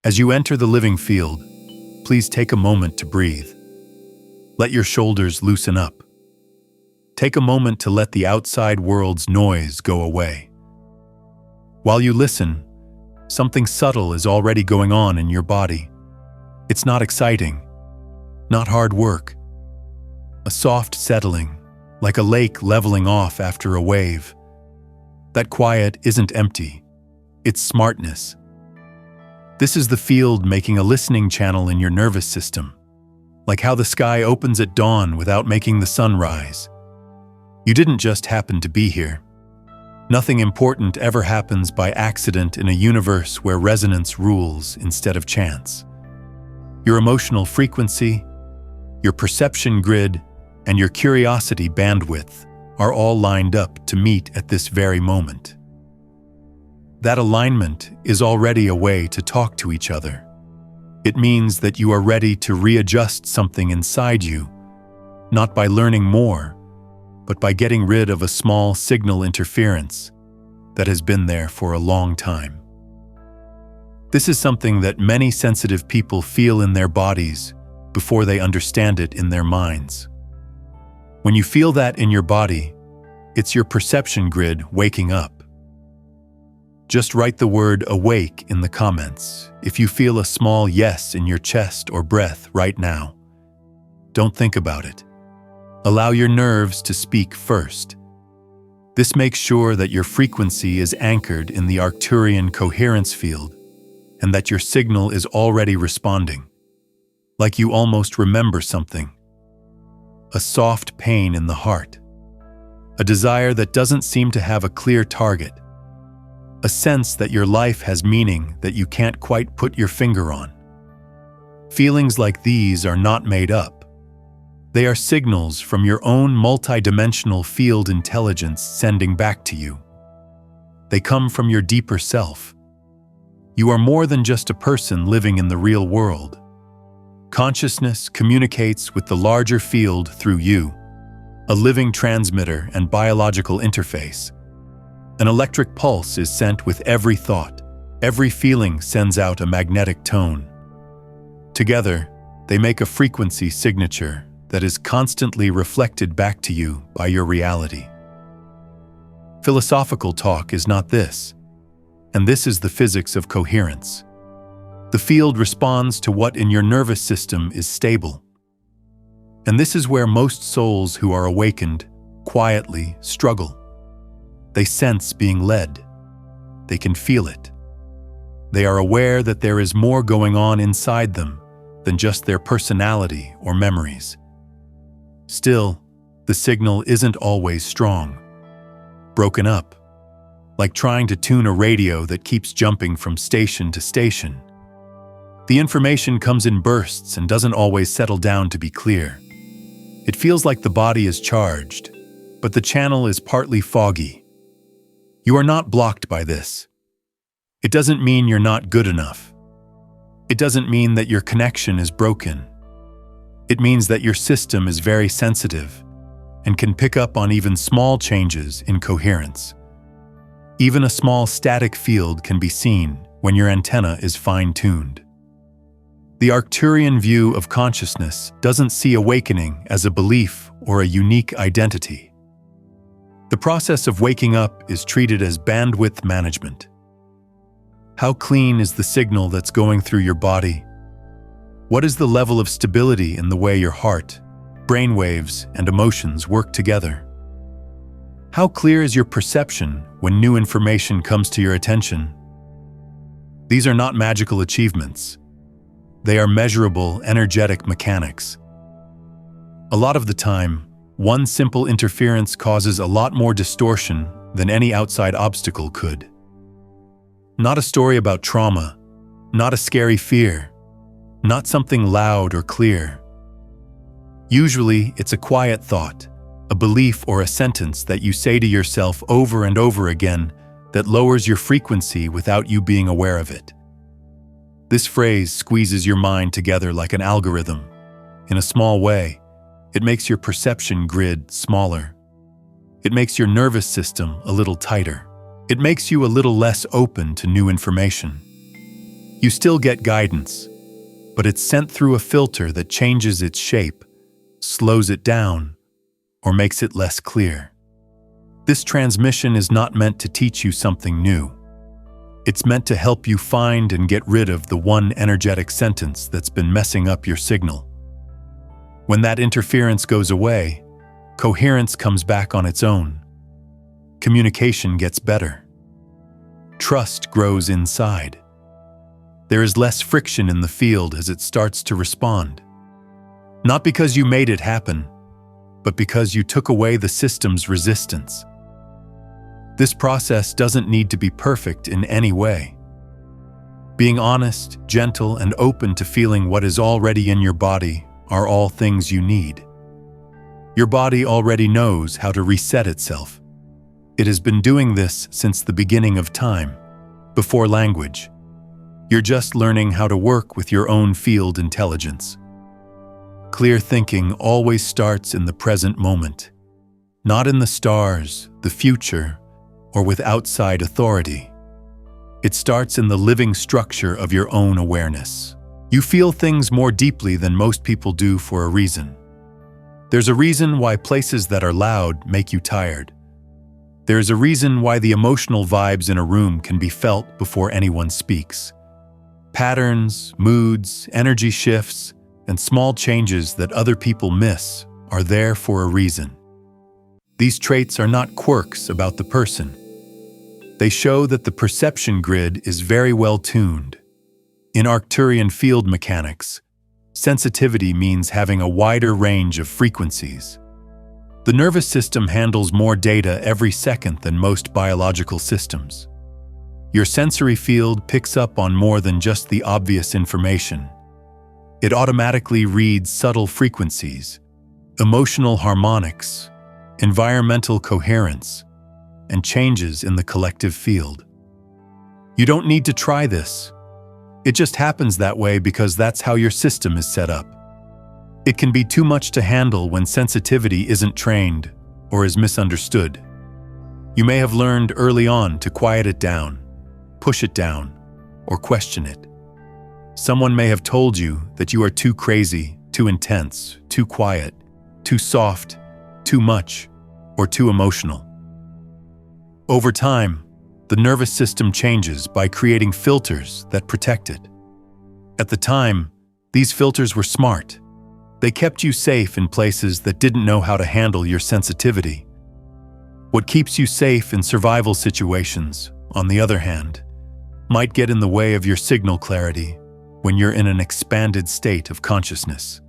As you enter the living field, please take a moment to breathe. Let your shoulders loosen up. Take a moment to let the outside world's noise go away. While you listen, something subtle is already going on in your body. It's not exciting, not hard work. A soft settling, like a lake leveling off after a wave. That quiet isn't empty, it's smartness. This is the field making a listening channel in your nervous system, like how the sky opens at dawn without making the sun rise. You didn't just happen to be here. Nothing important ever happens by accident in a universe where resonance rules instead of chance. Your emotional frequency, your perception grid, and your curiosity bandwidth are all lined up to meet at this very moment. That alignment is already a way to talk to each other. It means that you are ready to readjust something inside you, not by learning more, but by getting rid of a small signal interference that has been there for a long time. This is something that many sensitive people feel in their bodies before they understand it in their minds. When you feel that in your body, it's your perception grid waking up. Just write the word awake in the comments if you feel a small yes in your chest or breath right now. Don't think about it. Allow your nerves to speak first. This makes sure that your frequency is anchored in the Arcturian coherence field and that your signal is already responding, like you almost remember something. A soft pain in the heart. A desire that doesn't seem to have a clear target. A sense that your life has meaning that you can't quite put your finger on. Feelings like these are not made up. They are signals from your own multidimensional field intelligence sending back to you. They come from your deeper self. You are more than just a person living in the real world. Consciousness communicates with the larger field through you, a living transmitter and biological interface. An electric pulse is sent with every thought. Every feeling sends out a magnetic tone. Together, they make a frequency signature that is constantly reflected back to you by your reality. Philosophical talk is not this, and this is the physics of coherence. The field responds to what in your nervous system is stable. And this is where most souls who are awakened quietly struggle. They sense being led. They can feel it. They are aware that there is more going on inside them than just their personality or memories. Still, the signal isn't always strong. Broken up, like trying to tune a radio that keeps jumping from station to station. The information comes in bursts and doesn't always settle down to be clear. It feels like the body is charged, but the channel is partly foggy. You are not blocked by this. It doesn't mean you're not good enough. It doesn't mean that your connection is broken. It means that your system is very sensitive and can pick up on even small changes in coherence. Even a small static field can be seen when your antenna is fine-tuned. The Arcturian view of consciousness doesn't see awakening as a belief or a unique identity. The process of waking up is treated as bandwidth management. How clean is the signal that's going through your body? What is the level of stability in the way your heart, brainwaves, and emotions work together? How clear is your perception when new information comes to your attention? These are not magical achievements. They are measurable, energetic mechanics. A lot of the time, one simple interference causes a lot more distortion than any outside obstacle could. Not a story about trauma, not a scary fear, not something loud or clear. Usually, it's a quiet thought, a belief or a sentence that you say to yourself over and over again that lowers your frequency without you being aware of it. This phrase squeezes your mind together like an algorithm. In a small way, it makes your perception grid smaller. It makes your nervous system a little tighter. It makes you a little less open to new information. You still get guidance, but it's sent through a filter that changes its shape, slows it down, or makes it less clear. This transmission is not meant to teach you something new. It's meant to help you find and get rid of the one energetic sentence that's been messing up your signal. When that interference goes away, coherence comes back on its own. Communication gets better. Trust grows inside. There is less friction in the field as it starts to respond. Not because you made it happen, but because you took away the system's resistance. This process doesn't need to be perfect in any way. Being honest, gentle, and open to feeling what is already in your body are all things you need. Your body already knows how to reset itself. It has been doing this since the beginning of time, before language. You're just learning how to work with your own field intelligence. Clear thinking always starts in the present moment, not in the stars, the future, or with outside authority. It starts in the living structure of your own awareness. You feel things more deeply than most people do for a reason. There's a reason why places that are loud make you tired. There's a reason why the emotional vibes in a room can be felt before anyone speaks. Patterns, moods, energy shifts, and small changes that other people miss are there for a reason. These traits are not quirks about the person. They show that the perception grid is very well tuned. In Arcturian field mechanics, sensitivity means having a wider range of frequencies. The nervous system handles more data every second than most biological systems. Your sensory field picks up on more than just the obvious information. It automatically reads subtle frequencies, emotional harmonics, environmental coherence, and changes in the collective field. You don't need to try this. It just happens that way because that's how your system is set up. It can be too much to handle when sensitivity isn't trained or is misunderstood. You may have learned early on to quiet it down, push it down, or question it. Someone may have told you that you are too crazy, too intense, too quiet, too soft, too much, or too emotional. Over time, the nervous system changes by creating filters that protect it. At the time, these filters were smart. They kept you safe in places that didn't know how to handle your sensitivity. What keeps you safe in survival situations, on the other hand, might get in the way of your signal clarity when you're in an expanded state of consciousness.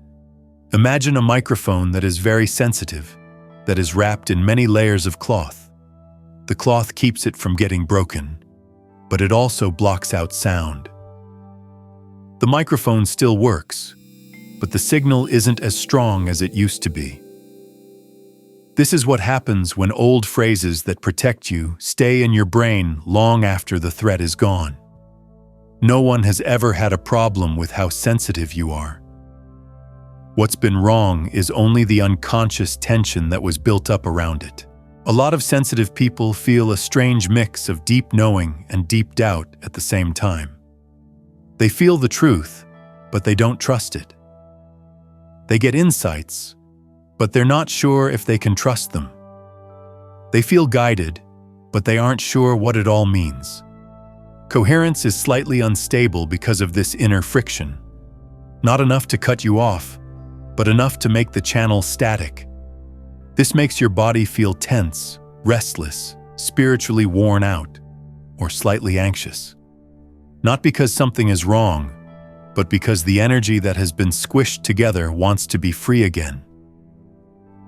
Imagine a microphone that is very sensitive, that is wrapped in many layers of cloth. The cloth keeps it from getting broken, but it also blocks out sound. The microphone still works, but the signal isn't as strong as it used to be. This is what happens when old phrases that protect you stay in your brain long after the threat is gone. No one has ever had a problem with how sensitive you are. What's been wrong is only the unconscious tension that was built up around it. A lot of sensitive people feel a strange mix of deep knowing and deep doubt at the same time. They feel the truth, but they don't trust it. They get insights, but they're not sure if they can trust them. They feel guided, but they aren't sure what it all means. Coherence is slightly unstable because of this inner friction. Not enough to cut you off, but enough to make the channel static. This makes your body feel tense, restless, spiritually worn out, or slightly anxious. Not because something is wrong, but because the energy that has been squished together wants to be free again.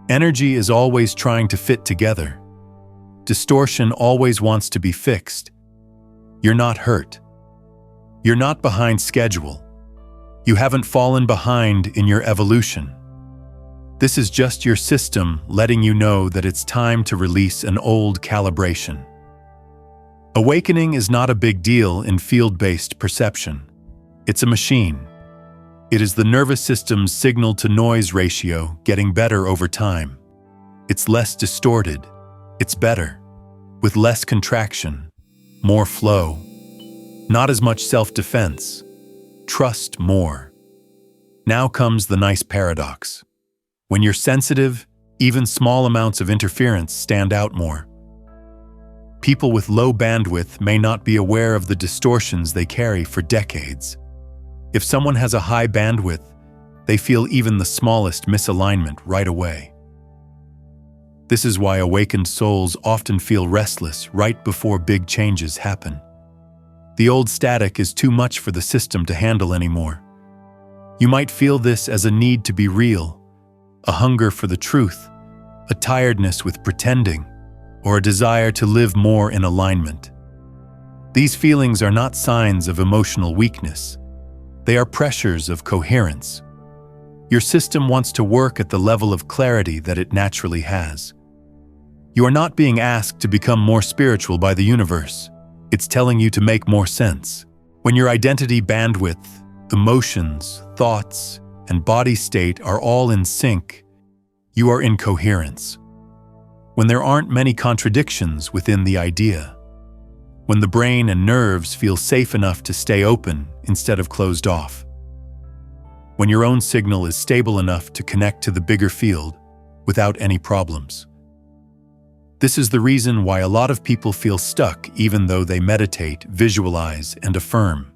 Energy is always trying to fit together. Distortion always wants to be fixed. You're not hurt. You're not behind schedule. You haven't fallen behind in your evolution. This is just your system letting you know that it's time to release an old calibration. Awakening is not a big deal in field-based perception. It's a machine. It is the nervous system's signal-to-noise ratio getting better over time. It's less distorted. It's better. With less contraction, more flow. Not as much self-defense. Trust more. Now comes the nice paradox. When you're sensitive, even small amounts of interference stand out more. People with low bandwidth may not be aware of the distortions they carry for decades. If someone has a high bandwidth, they feel even the smallest misalignment right away. This is why awakened souls often feel restless right before big changes happen. The old static is too much for the system to handle anymore. You might feel this as a need to be real, a hunger for the truth, a tiredness with pretending, or a desire to live more in alignment. These feelings are not signs of emotional weakness. They are pressures of coherence. Your system wants to work at the level of clarity that it naturally has. You are not being asked to become more spiritual by the universe. It's telling you to make more sense. When your identity bandwidth, emotions, thoughts, and body state are all in sync, you are in coherence. When there aren't many contradictions within the idea. When the brain and nerves feel safe enough to stay open instead of closed off. When your own signal is stable enough to connect to the bigger field without any problems. This is the reason why a lot of people feel stuck even though they meditate, visualize, and affirm.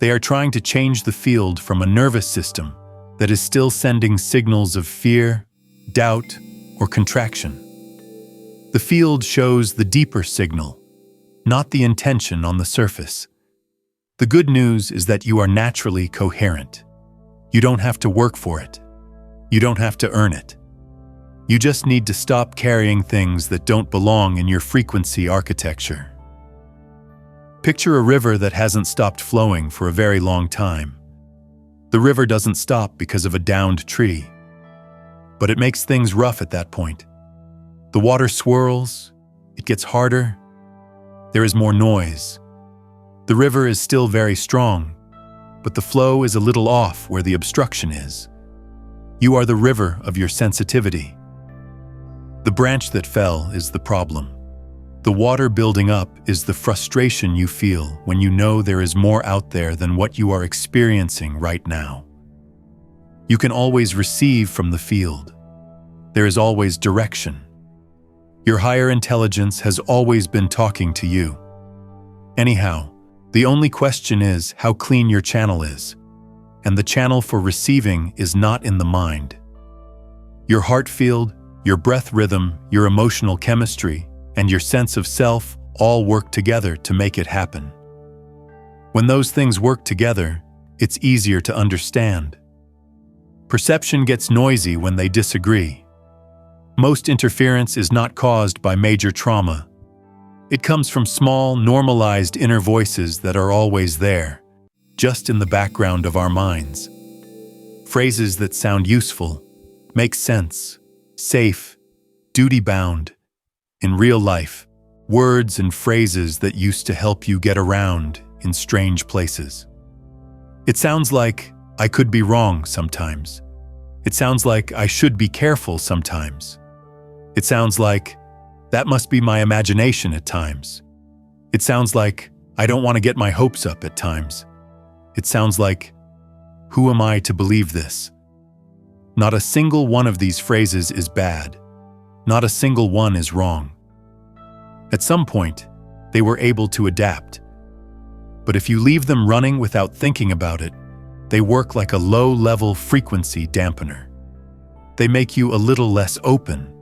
They are trying to change the field from a nervous system that is still sending signals of fear, doubt, or contraction. The field shows the deeper signal, not the intention on the surface. The good news is that you are naturally coherent. You don't have to work for it. You don't have to earn it. You just need to stop carrying things that don't belong in your frequency architecture. Picture a river that hasn't stopped flowing for a very long time. The river doesn't stop because of a downed tree, but it makes things rough at that point. The water swirls, it gets harder, there is more noise. The river is still very strong, but the flow is a little off where the obstruction is. You are the river of your sensitivity. The branch that fell is the problem. The water building up is the frustration you feel when you know there is more out there than what you are experiencing right now. You can always receive from the field. There is always direction. Your higher intelligence has always been talking to you. Anyhow, the only question is how clean your channel is, and the channel for receiving is not in the mind. Your heart field, your breath rhythm, your emotional chemistry, and your sense of self all work together to make it happen. When those things work together, it's easier to understand. Perception gets noisy when they disagree. Most interference is not caused by major trauma. It comes from small, normalized inner voices that are always there, just in the background of our minds. Phrases that sound useful, make sense, safe, duty-bound. In real life, words and phrases that used to help you get around in strange places. It sounds like, I could be wrong sometimes. It sounds like I should be careful sometimes. It sounds like, that must be my imagination at times. It sounds like, I don't want to get my hopes up at times. It sounds like, who am I to believe this? Not a single one of these phrases is bad. Not a single one is wrong. At some point, they were able to adapt. But if you leave them running without thinking about it, they work like a low-level frequency dampener. They make you a little less open.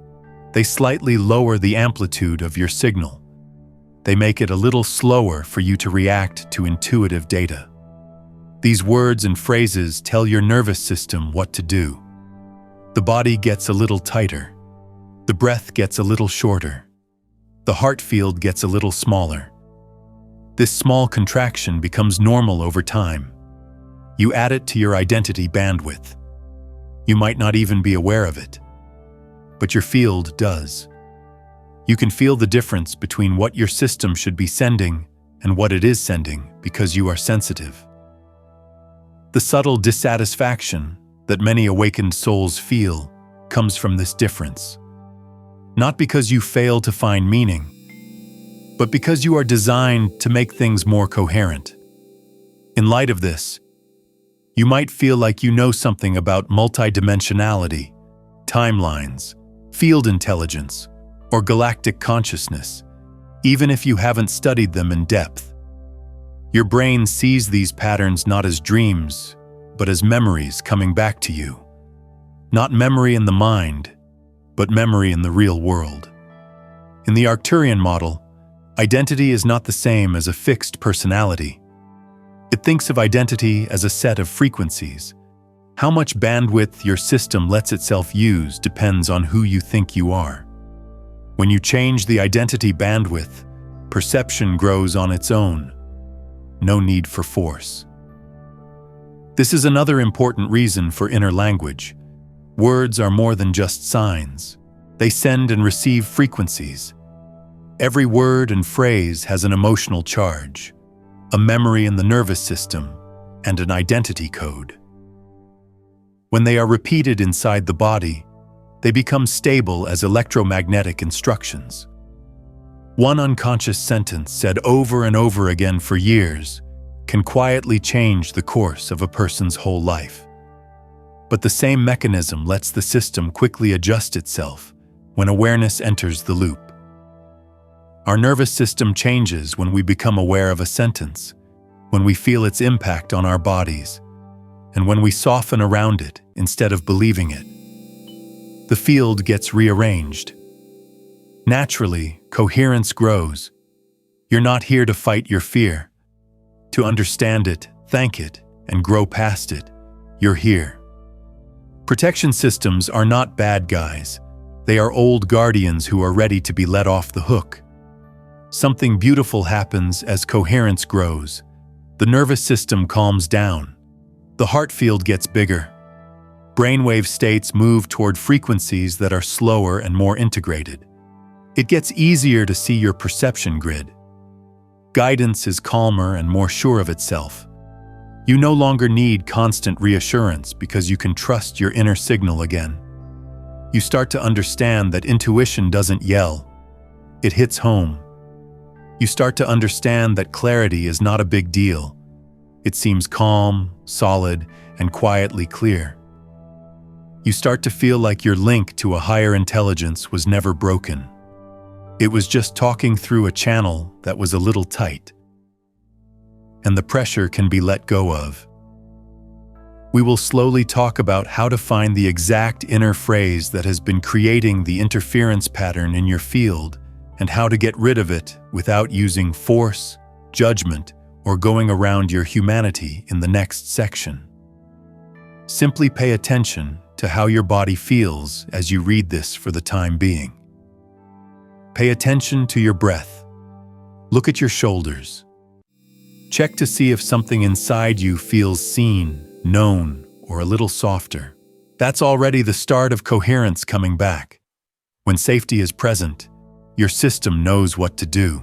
They slightly lower the amplitude of your signal. They make it a little slower for you to react to intuitive data. These words and phrases tell your nervous system what to do. The body gets a little tighter. The breath gets a little shorter. The heart field gets a little smaller. This small contraction becomes normal over time. You add it to your identity bandwidth. You might not even be aware of it, but your field does. You can feel the difference between what your system should be sending and what it is sending because you are sensitive. The subtle dissatisfaction that many awakened souls feel comes from this difference. Not because you fail to find meaning, but because you are designed to make things more coherent. In light of this, you might feel like you know something about multidimensionality, timelines, field intelligence, or galactic consciousness, even if you haven't studied them in depth. Your brain sees these patterns not as dreams, but as memories coming back to you. Not memory in the mind, but memory in the real world. In the Arcturian model, identity is not the same as a fixed personality. It thinks of identity as a set of frequencies. How much bandwidth your system lets itself use depends on who you think you are. When you change the identity bandwidth, perception grows on its own. No need for force. This is another important reason for inner language. Words are more than just signs. They send and receive frequencies. Every word and phrase has an emotional charge, a memory in the nervous system, and an identity code. When they are repeated inside the body, they become stable as electromagnetic instructions. One unconscious sentence said over and over again for years can quietly change the course of a person's whole life. But the same mechanism lets the system quickly adjust itself when awareness enters the loop. Our nervous system changes when we become aware of a sentence, when we feel its impact on our bodies, and when we soften around it instead of believing it. The field gets rearranged. Naturally, coherence grows. You're not here to fight your fear. To understand it, thank it, and grow past it, you're here. Protection systems are not bad guys. They are old guardians who are ready to be let off the hook. Something beautiful happens as coherence grows. The nervous system calms down. The heart field gets bigger. Brainwave states move toward frequencies that are slower and more integrated. It gets easier to see your perception grid. Guidance is calmer and more sure of itself. You no longer need constant reassurance because you can trust your inner signal again. You start to understand that intuition doesn't yell. It hits home. You start to understand that clarity is not a big deal. It seems calm, solid, and quietly clear. You start to feel like your link to a higher intelligence was never broken. It was just talking through a channel that was a little tight. And the pressure can be let go of. We will slowly talk about how to find the exact inner phrase that has been creating the interference pattern in your field and how to get rid of it without using force, judgment, or going around your humanity in the next section. Simply pay attention to how your body feels as you read this for the time being. Pay attention to your breath. Look at your shoulders. Check to see if something inside you feels seen, known, or a little softer. That's already the start of coherence coming back. When safety is present, your system knows what to do.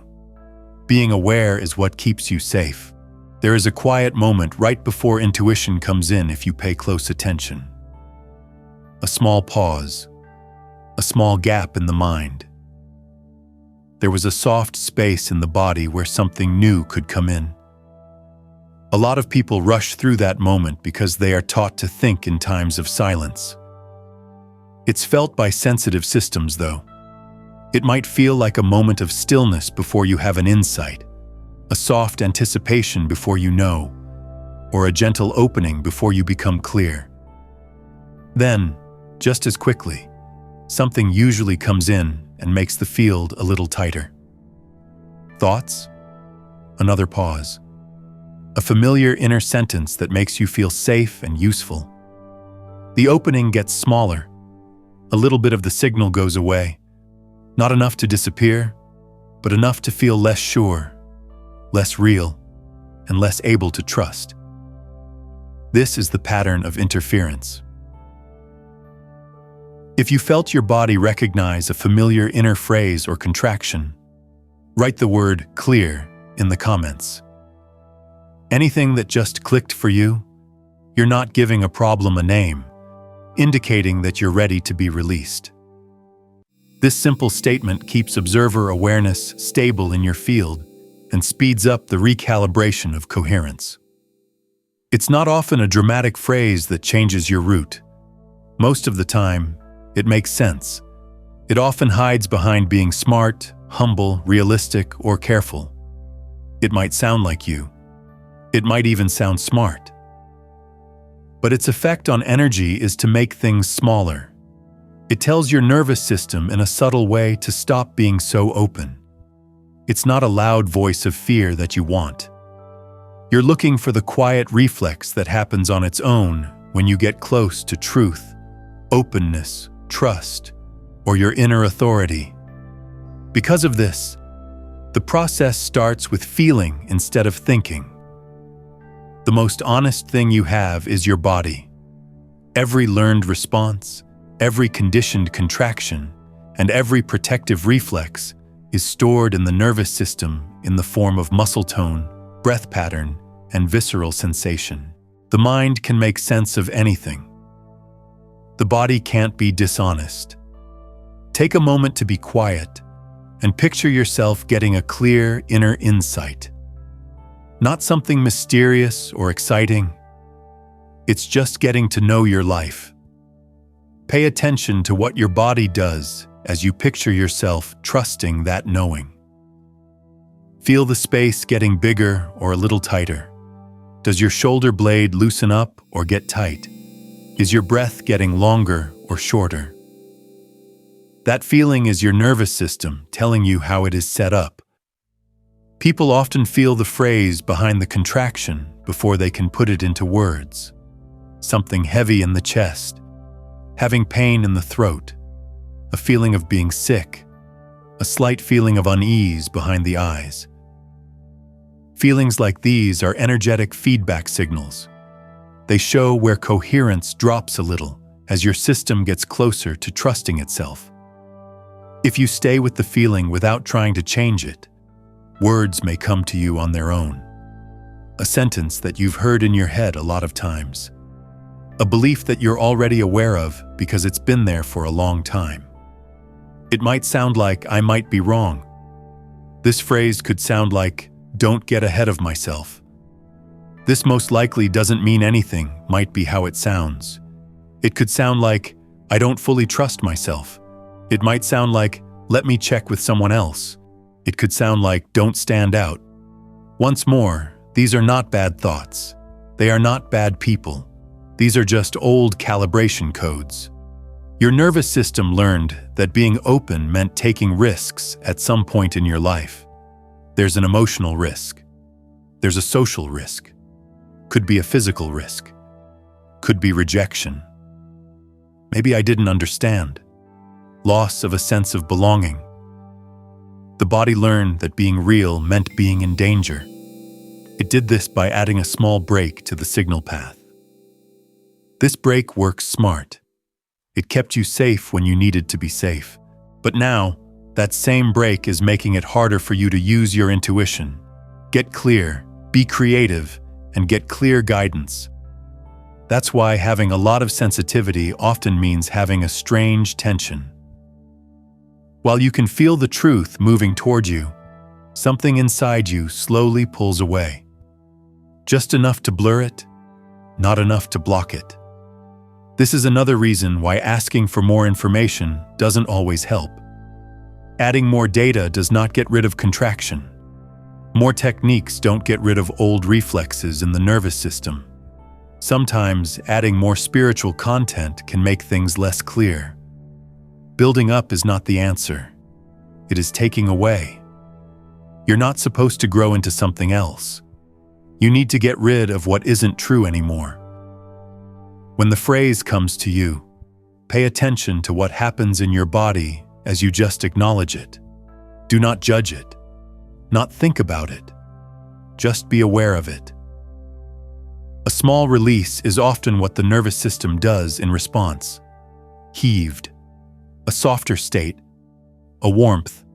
Being aware is what keeps you safe. There is a quiet moment right before intuition comes in if you pay close attention. A small pause, a small gap in the mind. There was a soft space in the body where something new could come in. A lot of people rush through that moment because they are taught to think in times of silence. It's felt by sensitive systems, though. It might feel like a moment of stillness before you have an insight, a soft anticipation before you know, or a gentle opening before you become clear. Then, just as quickly, something usually comes in and makes the field a little tighter. Thoughts? Another pause. A familiar inner sentence that makes you feel safe and useful. The opening gets smaller. A little bit of the signal goes away. Not enough to disappear, but enough to feel less sure, less real, and less able to trust. This is the pattern of interference. If you felt your body recognize a familiar inner phrase or contraction, write the word "clear" in the comments. Anything that just clicked for you, you're not giving a problem a name, indicating that you're ready to be released. This simple statement keeps observer awareness stable in your field and speeds up the recalibration of coherence. It's not often a dramatic phrase that changes your route. Most of the time, it makes sense. It often hides behind being smart, humble, realistic, or careful. It might sound like you. It might even sound smart. But its effect on energy is to make things smaller. It tells your nervous system in a subtle way to stop being so open. It's not a loud voice of fear that you want. You're looking for the quiet reflex that happens on its own when you get close to truth, openness, trust, or your inner authority. Because of this, the process starts with feeling instead of thinking. The most honest thing you have is your body. Every learned response, every conditioned contraction, and every protective reflex is stored in the nervous system in the form of muscle tone, breath pattern, and visceral sensation. The mind can make sense of anything. The body can't be dishonest. Take a moment to be quiet and picture yourself getting a clear inner insight. Not something mysterious or exciting. It's just getting to know your life. Pay attention to what your body does as you picture yourself trusting that knowing. Feel the space getting bigger or a little tighter. Does your shoulder blade loosen up or get tight? Is your breath getting longer or shorter? That feeling is your nervous system telling you how it is set up. People often feel the phrase behind the contraction before they can put it into words. Something heavy in the chest, having pain in the throat, a feeling of being sick, a slight feeling of unease behind the eyes. Feelings like these are energetic feedback signals. They show where coherence drops a little as your system gets closer to trusting itself. If you stay with the feeling without trying to change it, words may come to you on their own. A sentence that you've heard in your head a lot of times. A belief that you're already aware of because it's been there for a long time. It might sound like, "I might be wrong." This phrase could sound like, "Don't get ahead of myself." This most likely doesn't mean anything, might be how it sounds. It could sound like, "I don't fully trust myself." It might sound like, "Let me check with someone else." It could sound like, "Don't stand out." Once more, these are not bad thoughts. They are not bad people. These are just old calibration codes. Your nervous system learned that being open meant taking risks at some point in your life. There's an emotional risk. There's a social risk. Could be a physical risk. Could be rejection. Maybe I didn't understand. Loss of a sense of belonging. The body learned that being real meant being in danger. It did this by adding a small break to the signal path. This break works smart. It kept you safe when you needed to be safe. But now, that same break is making it harder for you to use your intuition. Get clear, be creative, and get clear guidance. That's why having a lot of sensitivity often means having a strange tension. While you can feel the truth moving toward you, something inside you slowly pulls away. Just enough to blur it, not enough to block it. This is another reason why asking for more information doesn't always help. Adding more data does not get rid of contraction. More techniques don't get rid of old reflexes in the nervous system. Sometimes adding more spiritual content can make things less clear. Building up is not the answer. It is taking away. You're not supposed to grow into something else. You need to get rid of what isn't true anymore. When the phrase comes to you, pay attention to what happens in your body as you just acknowledge it. Do not judge it. Not think about it. Just be aware of it. A small release is often what the nervous system does in response. Heaved. A softer state. A warmth.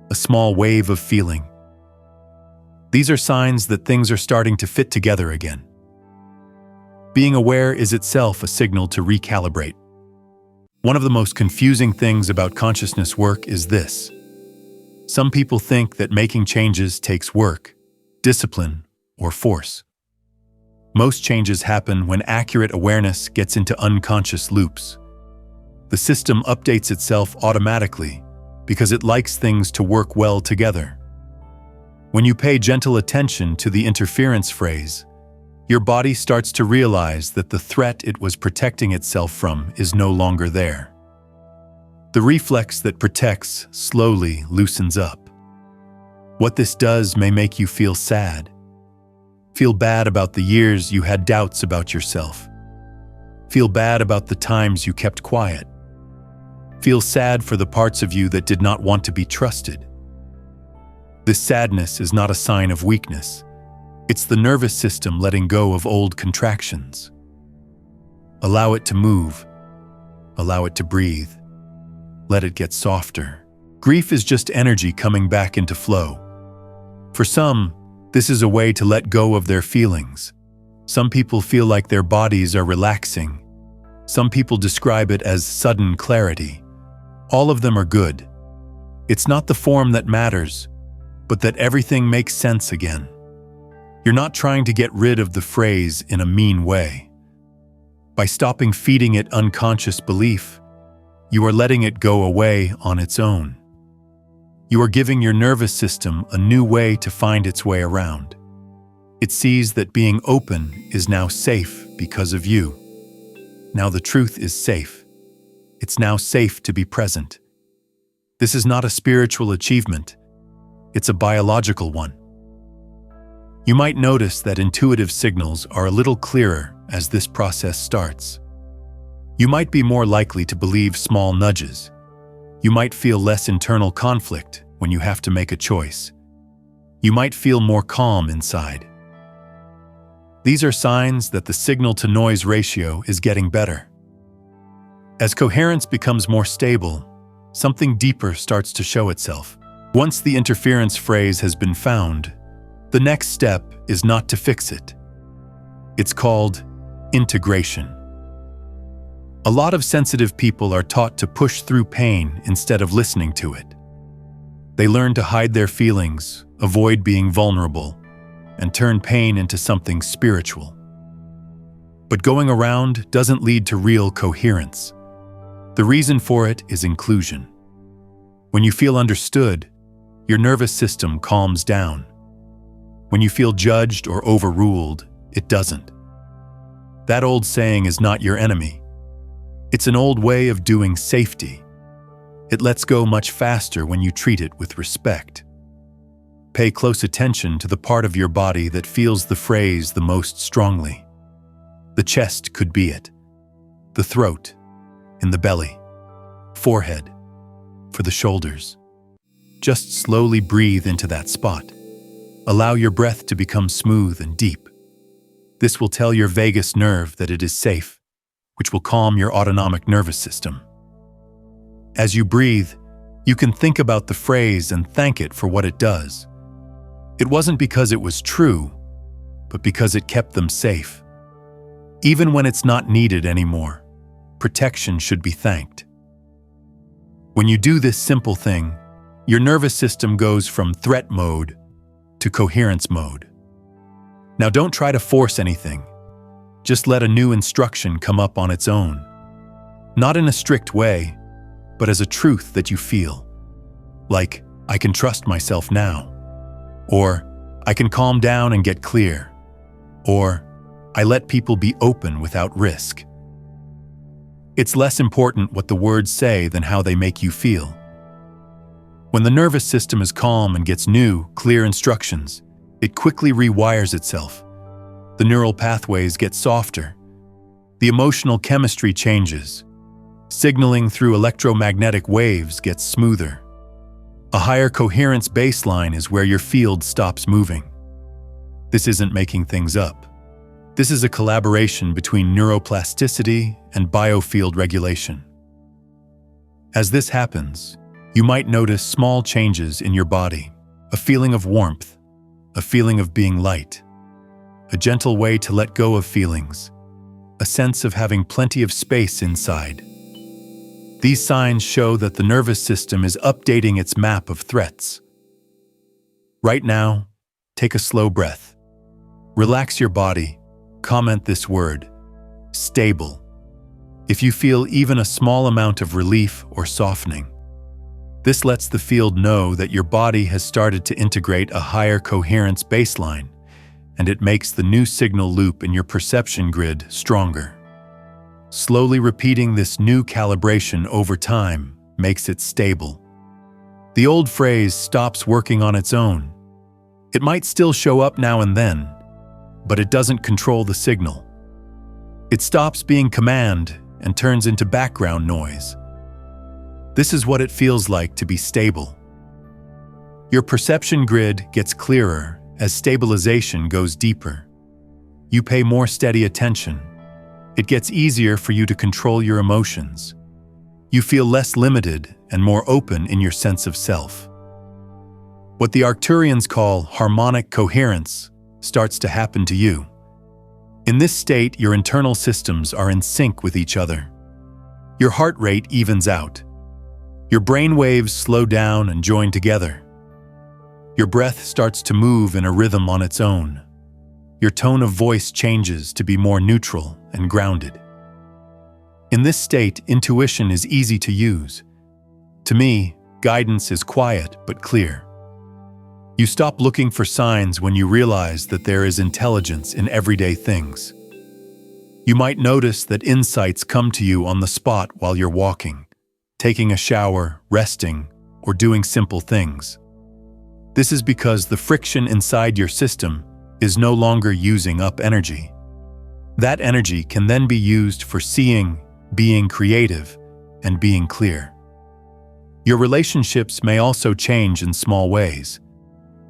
A small wave of feeling. These are signs that things are starting to fit together again. Being aware is itself a signal to recalibrate. One of the most confusing things about consciousness work is this. Some people think that making changes takes work, discipline, or force. Most changes happen when accurate awareness gets into unconscious loops. The system updates itself automatically because it likes things to work well together. When you pay gentle attention to the interference phrase, your body starts to realize that the threat it was protecting itself from is no longer there. The reflex that protects slowly loosens up. What this does may make you feel sad. Feel bad about the years you had doubts about yourself. Feel bad about the times you kept quiet. Feel sad for the parts of you that did not want to be trusted. This sadness is not a sign of weakness. It's the nervous system letting go of old contractions. Allow it to move. Allow it to breathe. Let it get softer. Grief is just energy coming back into flow. For some, this is a way to let go of their feelings. Some people feel like their bodies are relaxing. Some people describe it as sudden clarity. All of them are good. It's not the form that matters, but that everything makes sense again. You're not trying to get rid of the phrase in a mean way. By stopping feeding it unconscious belief, you are letting it go away on its own. You are giving your nervous system a new way to find its way around. It sees that being open is now safe because of you. Now the truth is safe. It's now safe to be present. This is not a spiritual achievement. It's a biological one. You might notice that intuitive signals are a little clearer as this process starts. You might be more likely to believe small nudges. You might feel less internal conflict when you have to make a choice. You might feel more calm inside. These are signs that the signal-to-noise ratio is getting better. As coherence becomes more stable, something deeper starts to show itself. Once the interference phrase has been found, the next step is not to fix it. It's called integration. A lot of sensitive people are taught to push through pain instead of listening to it. They learn to hide their feelings, avoid being vulnerable, and turn pain into something spiritual. But going around doesn't lead to real coherence. The reason for it is inclusion. When you feel understood, your nervous system calms down. When you feel judged or overruled, it doesn't. That old saying is not your enemy. It's an old way of doing safety. It lets go much faster when you treat it with respect. Pay close attention to the part of your body that feels the phrase the most strongly. The chest could be it. The throat, in the belly, forehead, for the shoulders. Just slowly breathe into that spot. Allow your breath to become smooth and deep. This will tell your vagus nerve that it is safe, which will calm your autonomic nervous system. As you breathe, you can think about the phrase and thank it for what it does. It wasn't because it was true, but because it kept them safe. Even when it's not needed anymore, protection should be thanked. When you do this simple thing, your nervous system goes from threat mode to coherence mode. Now don't try to force anything. Just let a new instruction come up on its own. Not in a strict way, but as a truth that you feel. Like, I can trust myself now. Or, I can calm down and get clear. Or, I let people be open without risk. It's less important what the words say than how they make you feel. When the nervous system is calm and gets new, clear instructions, it quickly rewires itself. The neural pathways get softer. The emotional chemistry changes. Signaling through electromagnetic waves gets smoother. A higher coherence baseline is where your field stops moving. This isn't making things up. This is a collaboration between neuroplasticity and biofield regulation. As this happens, you might notice small changes in your body, a feeling of warmth, a feeling of being light, a gentle way to let go of feelings, a sense of having plenty of space inside. These signs show that the nervous system is updating its map of threats. Right now, take a slow breath. Relax your body. Comment this word, stable, if you feel even a small amount of relief or softening. This lets the field know that your body has started to integrate a higher coherence baseline, and it makes the new signal loop in your perception grid stronger. Slowly repeating this new calibration over time makes it stable. The old phrase stops working on its own. It might still show up now and then, but it doesn't control the signal. It stops being command and turns into background noise. This is what it feels like to be stable. Your perception grid gets clearer as stabilization goes deeper. You pay more steady attention. It gets easier for you to control your emotions. You feel less limited and more open in your sense of self. What the Arcturians call harmonic coherence starts to happen to you. In this state, your internal systems are in sync with each other. Your heart rate evens out. Your brain waves slow down and join together. Your breath starts to move in a rhythm on its own. Your tone of voice changes to be more neutral and grounded. In this state, intuition is easy to use. To me, guidance is quiet but clear. You stop looking for signs when you realize that there is intelligence in everyday things. You might notice that insights come to you on the spot while you're walking, taking a shower, resting, or doing simple things. This is because the friction inside your system is no longer using up energy. That energy can then be used for seeing, being creative, and being clear. Your relationships may also change in small ways.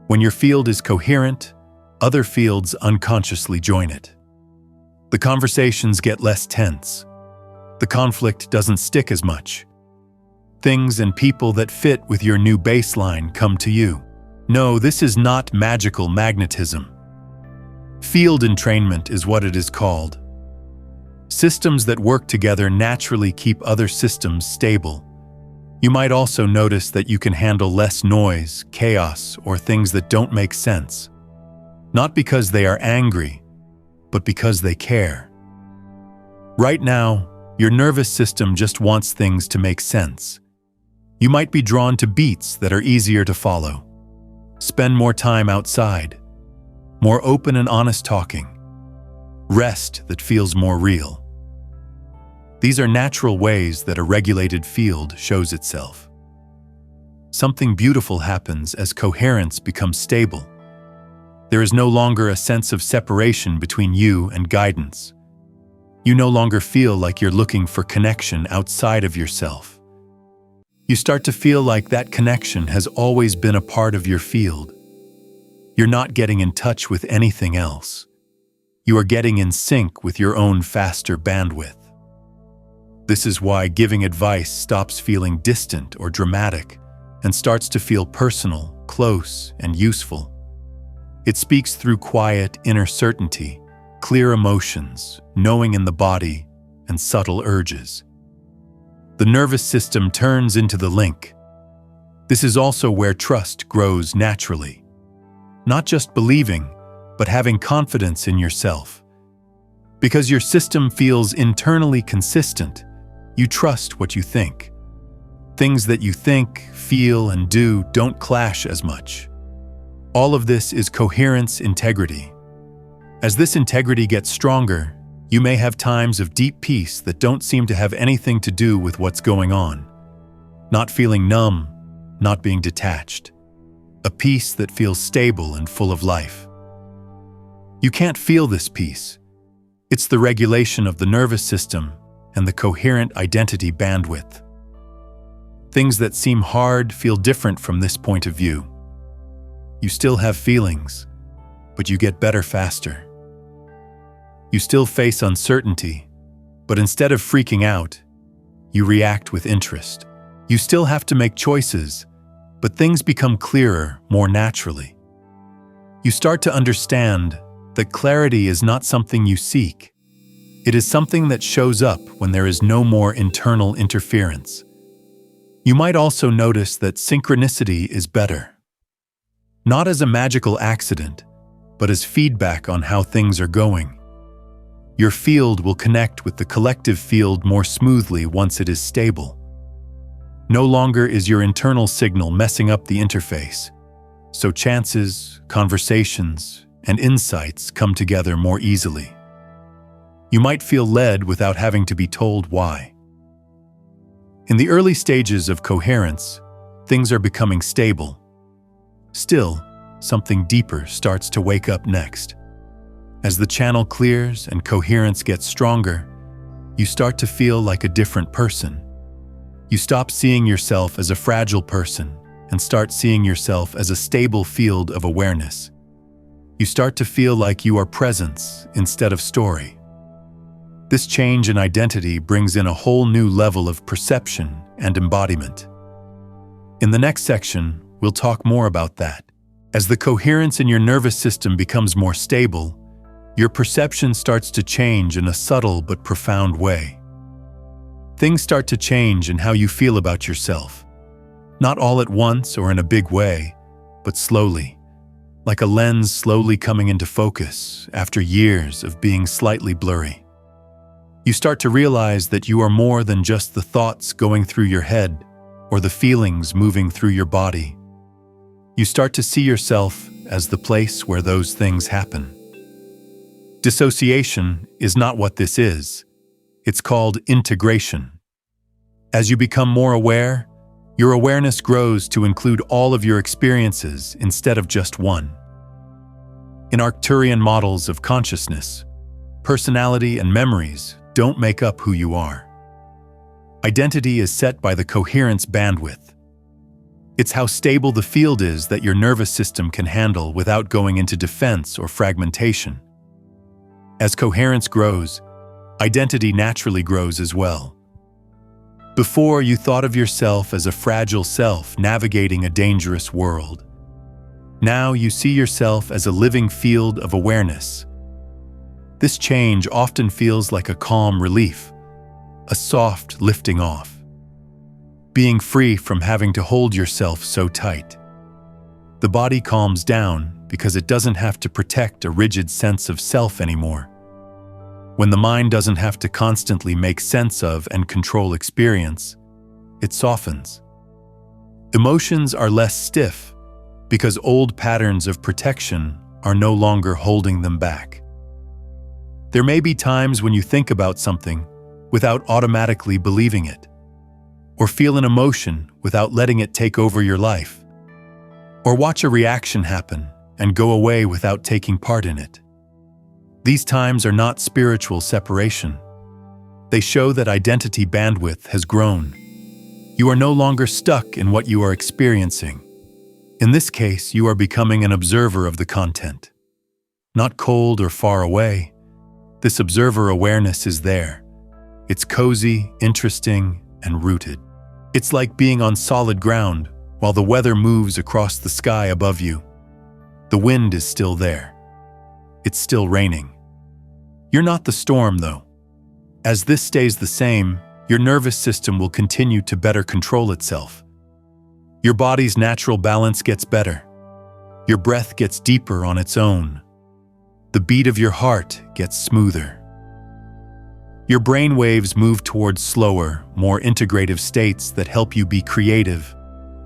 When your field is coherent, other fields unconsciously join it. The conversations get less tense. The conflict doesn't stick as much. Things and people that fit with your new baseline come to you. No, this is not magical magnetism. Field entrainment is what it is called. Systems that work together naturally keep other systems stable. You might also notice that you can handle less noise, chaos, or things that don't make sense. Not because they are angry, but because they care. Right now, your nervous system just wants things to make sense. You might be drawn to beats that are easier to follow. Spend more time outside. More open and honest talking. Rest that feels more real. These are natural ways that a regulated field shows itself. Something beautiful happens as coherence becomes stable. There is no longer a sense of separation between you and guidance. You no longer feel like you're looking for connection outside of yourself. You start to feel like that connection has always been a part of your field. You're not getting in touch with anything else. You are getting in sync with your own faster bandwidth. This is why giving advice stops feeling distant or dramatic and starts to feel personal, close, and useful. It speaks through quiet inner certainty, clear emotions, knowing in the body, and subtle urges. The nervous system turns into the link. This is also where trust grows naturally. Not just believing, but having confidence in yourself. Because your system feels internally consistent, you trust what you think. Things that you think, feel, and do don't clash as much. All of this is coherence integrity. As this integrity gets stronger, you may have times of deep peace that don't seem to have anything to do with what's going on. Not feeling numb, not being detached. A peace that feels stable and full of life. You can't feel this peace. It's the regulation of the nervous system and the coherent identity bandwidth. Things that seem hard feel different from this point of view. You still have feelings, but you get better faster. You still face uncertainty, but instead of freaking out, you react with interest. You still have to make choices, but things become clearer more naturally. You start to understand that clarity is not something you seek. It is something that shows up when there is no more internal interference. You might also notice that synchronicity is better. Not as a magical accident, but as feedback on how things are going. Your field will connect with the collective field more smoothly once it is stable. No longer is your internal signal messing up the interface, so chances, conversations, and insights come together more easily. You might feel led without having to be told why. In the early stages of coherence, things are becoming stable. Still, something deeper starts to wake up next. As the channel clears and coherence gets stronger, you start to feel like a different person. You stop seeing yourself as a fragile person and start seeing yourself as a stable field of awareness. You start to feel like you are presence instead of story. This change in identity brings in a whole new level of perception and embodiment. In the next section, we'll talk more about that. As the coherence in your nervous system becomes more stable, your perception starts to change in a subtle but profound way. Things start to change in how you feel about yourself. Not all at once or in a big way, but slowly, like a lens slowly coming into focus after years of being slightly blurry. You start to realize that you are more than just the thoughts going through your head or the feelings moving through your body. You start to see yourself as the place where those things happen. Dissociation is not what this is. It's called integration. As you become more aware, your awareness grows to include all of your experiences instead of just one. In Arcturian models of consciousness, personality and memories don't make up who you are. Identity is set by the coherence bandwidth. It's how stable the field is that your nervous system can handle without going into defense or fragmentation. As coherence grows, identity naturally grows as well. Before, you thought of yourself as a fragile self navigating a dangerous world. Now you see yourself as a living field of awareness. This change often feels like a calm relief, a soft lifting off. Being free from having to hold yourself so tight. The body calms down because it doesn't have to protect a rigid sense of self anymore. When the mind doesn't have to constantly make sense of and control experience, it softens. Emotions are less stiff because old patterns of protection are no longer holding them back. There may be times when you think about something without automatically believing it, or feel an emotion without letting it take over your life, or watch a reaction happen and go away without taking part in it. These times are not spiritual separation. They show that identity bandwidth has grown. You are no longer stuck in what you are experiencing. In this case, you are becoming an observer of the content. Not cold or far away. This observer awareness is there. It's cozy, interesting, and rooted. It's like being on solid ground while the weather moves across the sky above you. The wind is still there. It's still raining. You're not the storm, though. As this stays the same, your nervous system will continue to better control itself. Your body's natural balance gets better. Your breath gets deeper on its own. The beat of your heart gets smoother. Your brain waves move towards slower, more integrative states that help you be creative,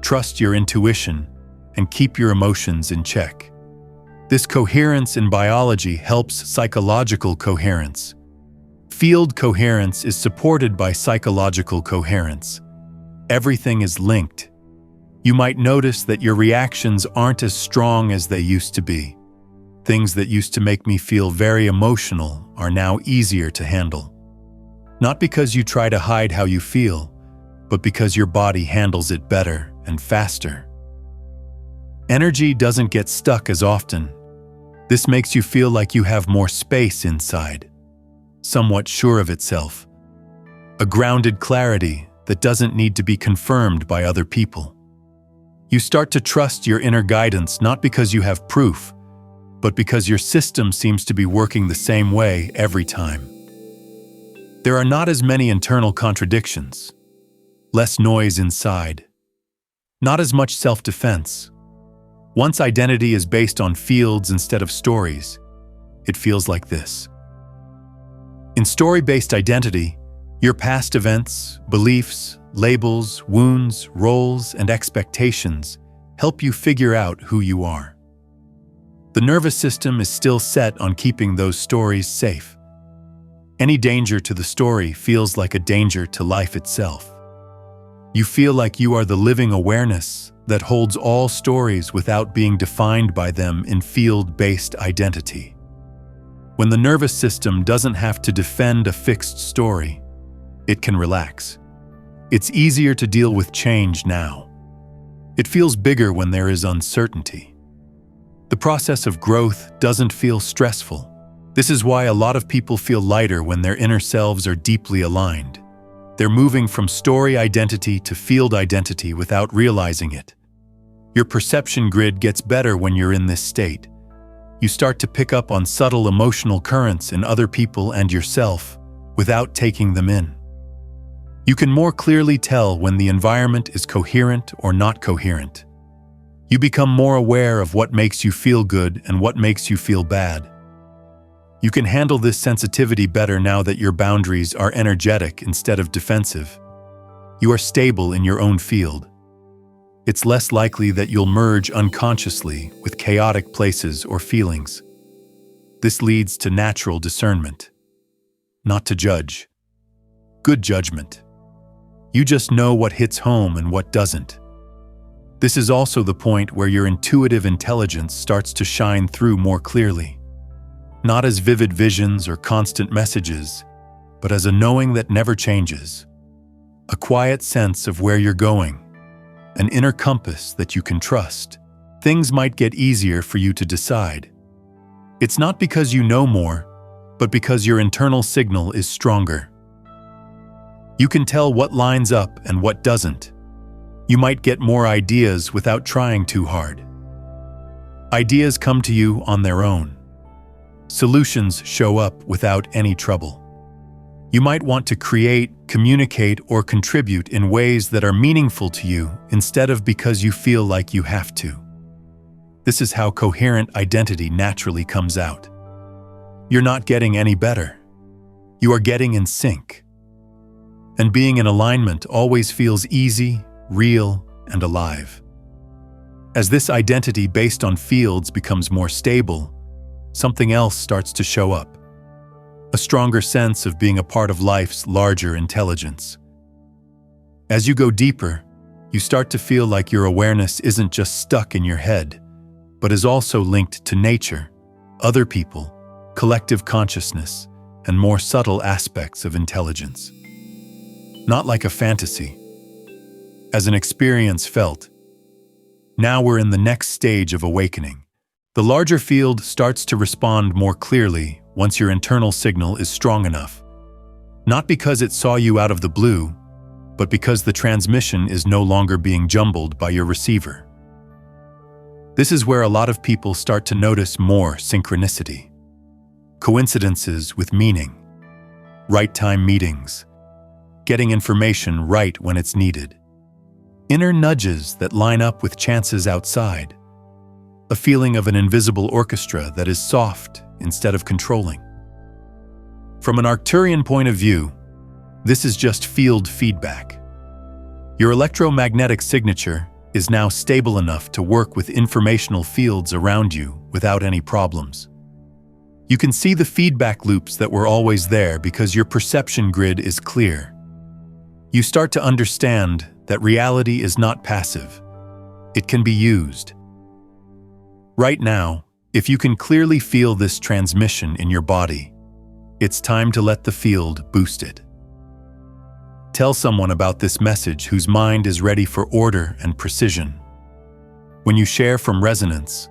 trust your intuition, and keep your emotions in check. This coherence in biology helps psychological coherence. Field coherence is supported by psychological coherence. Everything is linked. You might notice that your reactions aren't as strong as they used to be. Things that used to make me feel very emotional are now easier to handle. Not because you try to hide how you feel, but because your body handles it better and faster. Energy doesn't get stuck as often. This makes you feel like you have more space inside, somewhat sure of itself. A grounded clarity that doesn't need to be confirmed by other people. You start to trust your inner guidance not because you have proof, but because your system seems to be working the same way every time. There are not as many internal contradictions, less noise inside, not as much self-defense. Once identity is based on fields instead of stories, it feels like this. In story-based identity, your past events, beliefs, labels, wounds, roles, and expectations help you figure out who you are. The nervous system is still set on keeping those stories safe. Any danger to the story feels like a danger to life itself. You feel like you are the living awareness that holds all stories without being defined by them in field-based identity. When the nervous system doesn't have to defend a fixed story, it can relax. It's easier to deal with change now. It feels bigger when there is uncertainty. The process of growth doesn't feel stressful. This is why a lot of people feel lighter when their inner selves are deeply aligned. They're moving from story identity to field identity without realizing it. Your perception grid gets better when you're in this state. You start to pick up on subtle emotional currents in other people and yourself without taking them in. You can more clearly tell when the environment is coherent or not coherent. You become more aware of what makes you feel good and what makes you feel bad. You can handle this sensitivity better now that your boundaries are energetic instead of defensive. You are stable in your own field. It's less likely that you'll merge unconsciously with chaotic places or feelings. This leads to natural discernment, not to judge. Good judgment. You just know what hits home and what doesn't. This is also the point where your intuitive intelligence starts to shine through more clearly. Not as vivid visions or constant messages, but as a knowing that never changes. A quiet sense of where you're going. An inner compass that you can trust. Things might get easier for you to decide. It's not because you know more, but because your internal signal is stronger. You can tell what lines up and what doesn't. You might get more ideas without trying too hard. Ideas come to you on their own. Solutions show up without any trouble. You might want to create, communicate, or contribute in ways that are meaningful to you instead of because you feel like you have to. This is how coherent identity naturally comes out. You're not getting any better. You are getting in sync. And being in alignment always feels easy, real, and alive. As this identity based on fields becomes more stable, something else starts to show up. A stronger sense of being a part of life's larger intelligence. As you go deeper, you start to feel like your awareness isn't just stuck in your head, but is also linked to nature, other people, collective consciousness, and more subtle aspects of intelligence. Not like a fantasy, as an experience felt. Now we're in the next stage of awakening. The larger field starts to respond more clearly once your internal signal is strong enough. Not because it saw you out of the blue, but because the transmission is no longer being jumbled by your receiver. This is where a lot of people start to notice more synchronicity. Coincidences with meaning. Right time meetings. Getting information right when it's needed. Inner nudges that line up with chances outside. A feeling of an invisible orchestra that is soft instead of controlling. From an Arcturian point of view, this is just field feedback. Your electromagnetic signature is now stable enough to work with informational fields around you without any problems. You can see the feedback loops that were always there because your perception grid is clear. You start to understand that reality is not passive. It can be used. Right now, if you can clearly feel this transmission in your body, it's time to let the field boost it. Tell someone about this message whose mind is ready for order and precision. When you share from resonance,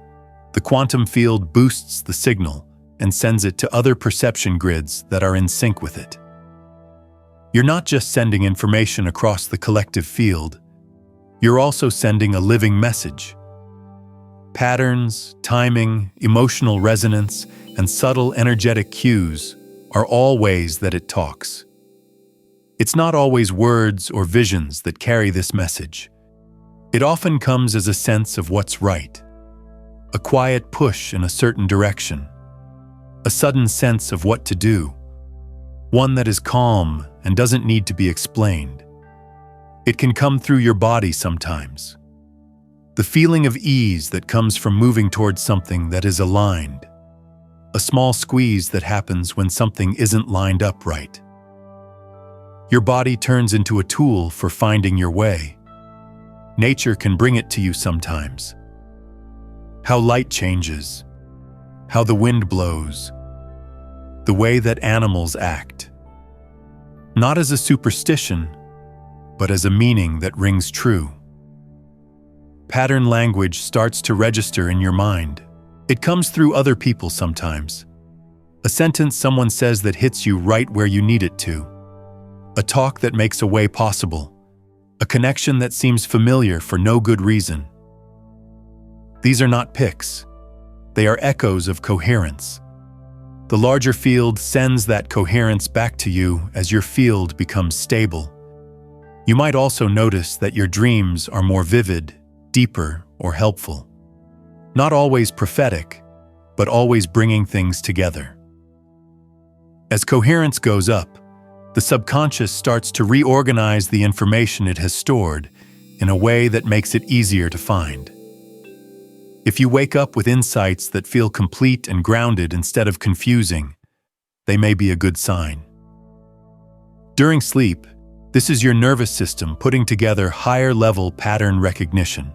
the quantum field boosts the signal and sends it to other perception grids that are in sync with it. You're not just sending information across the collective field, you're also sending a living message. Patterns, timing, emotional resonance, and subtle energetic cues are all ways that it talks. It's not always words or visions that carry this message. It often comes as a sense of what's right, a quiet push in a certain direction, a sudden sense of what to do, one that is calm and doesn't need to be explained. It can come through your body sometimes. The feeling of ease that comes from moving towards something that is aligned, a small squeeze that happens when something isn't lined up right. Your body turns into a tool for finding your way. Nature can bring it to you sometimes. How light changes, how the wind blows, the way that animals act. Not as a superstition, but as a meaning that rings true. Pattern language starts to register in your mind. It comes through other people sometimes. A sentence someone says that hits you right where you need it to. A talk that makes a way possible. A connection that seems familiar for no good reason. These are not picks. They are echoes of coherence. The larger field sends that coherence back to you as your field becomes stable. You might also notice that your dreams are more vivid, deeper, or helpful. Not always prophetic, but always bringing things together. As coherence goes up, the subconscious starts to reorganize the information it has stored in a way that makes it easier to find. If you wake up with insights that feel complete and grounded instead of confusing, they may be a good sign. During sleep, this is your nervous system putting together higher-level pattern recognition.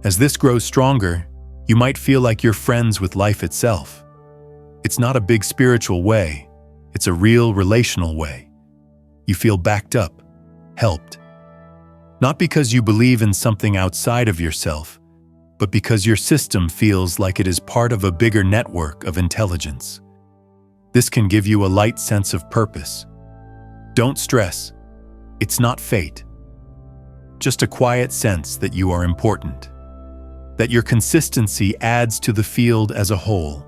As this grows stronger, you might feel like you're friends with life itself. It's not a big spiritual way, it's a real relational way. You feel backed up, helped. Not because you believe in something outside of yourself, but because your system feels like it is part of a bigger network of intelligence. This can give you a light sense of purpose. Don't stress. It's not fate. Just a quiet sense that you are important. That your consistency adds to the field as a whole.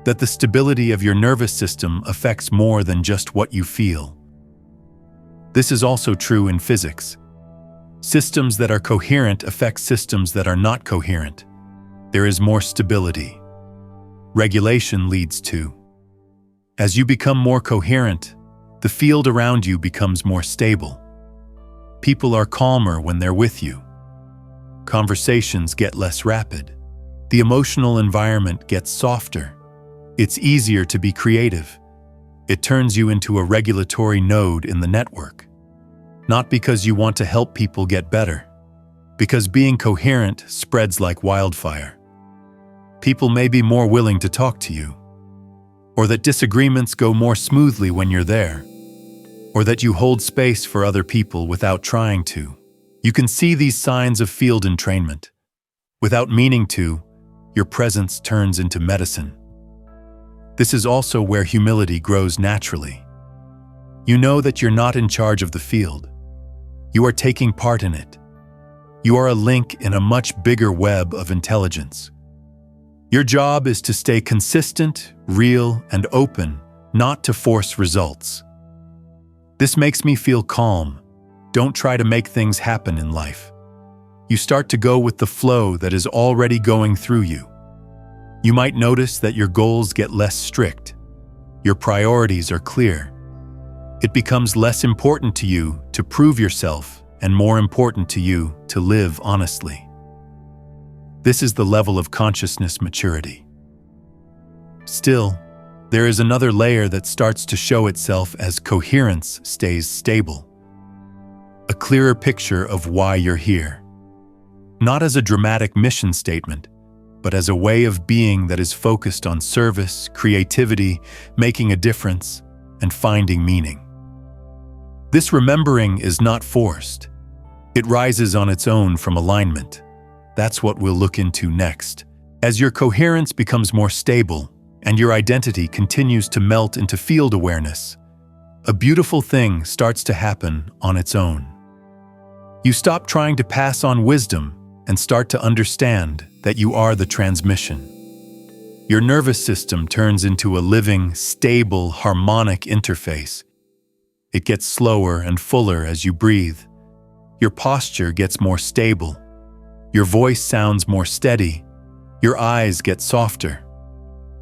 That the stability of your nervous system affects more than just what you feel. This is also true in physics. Systems that are coherent affect systems that are not coherent. There is more stability. Regulation leads to. As you become more coherent, the field around you becomes more stable. People are calmer when they're with you. Conversations get less rapid. The emotional environment gets softer. It's easier to be creative. It turns you into a regulatory node in the network. Not because you want to help people get better, because being coherent spreads like wildfire. People may be more willing to talk to you, or that disagreements go more smoothly when you're there, or that you hold space for other people without trying to. You can see these signs of field entrainment. Without meaning to, your presence turns into medicine. This is also where humility grows naturally. You know that you're not in charge of the field. You are taking part in it. You are a link in a much bigger web of intelligence. Your job is to stay consistent, real, and open, not to force results. This makes me feel calm. Don't try to make things happen in life. You start to go with the flow that is already going through you. You might notice that your goals get less strict. Your priorities are clear. It becomes less important to you to prove yourself and more important to you to live honestly. This is the level of consciousness maturity. Still, there is another layer that starts to show itself as coherence stays stable. A clearer picture of why you're here. Not as a dramatic mission statement, but as a way of being that is focused on service, creativity, making a difference, and finding meaning. This remembering is not forced. It rises on its own from alignment. That's what we'll look into next. As your coherence becomes more stable and your identity continues to melt into field awareness, a beautiful thing starts to happen on its own. You stop trying to pass on wisdom and start to understand that you are the transmission. Your nervous system turns into a living, stable, harmonic interface. It gets slower and fuller as you breathe. Your posture gets more stable. Your voice sounds more steady. Your eyes get softer.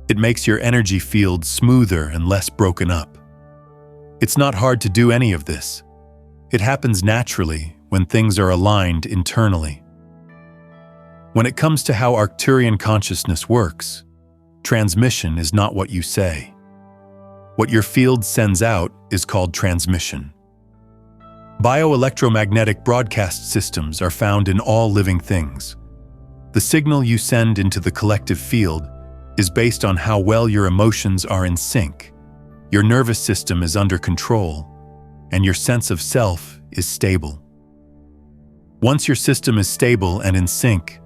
It makes your energy field smoother and less broken up. It's not hard to do any of this. It happens naturally when things are aligned internally. When it comes to how Arcturian consciousness works, transmission is not what you say. What your field sends out is called transmission. Bioelectromagnetic broadcast systems are found in all living things. The signal you send into the collective field is based on how well your emotions are in sync, your nervous system is under control, and your sense of self is stable. Once your system is stable and in sync,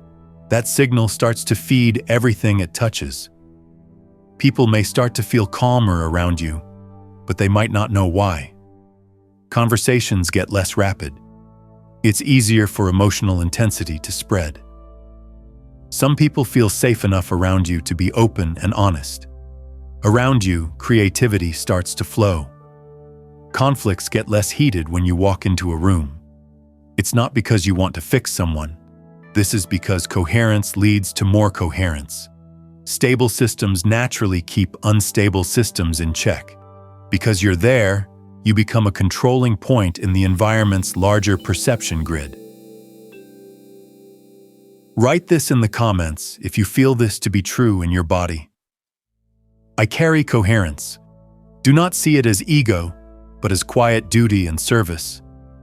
that signal starts to feed everything it touches. People may start to feel calmer around you, but they might not know why. Conversations get less rapid. It's easier for emotional intensity to spread. Some people feel safe enough around you to be open and honest. Around you, creativity starts to flow. Conflicts get less heated when you walk into a room. It's not because you want to fix someone. This is because coherence leads to more coherence. Stable systems naturally keep unstable systems in check. Because you're there, you become a controlling point in the environment's larger perception grid. Write this in the comments if you feel this to be true in your body. I carry coherence. Do not see it as ego, but as quiet duty and service.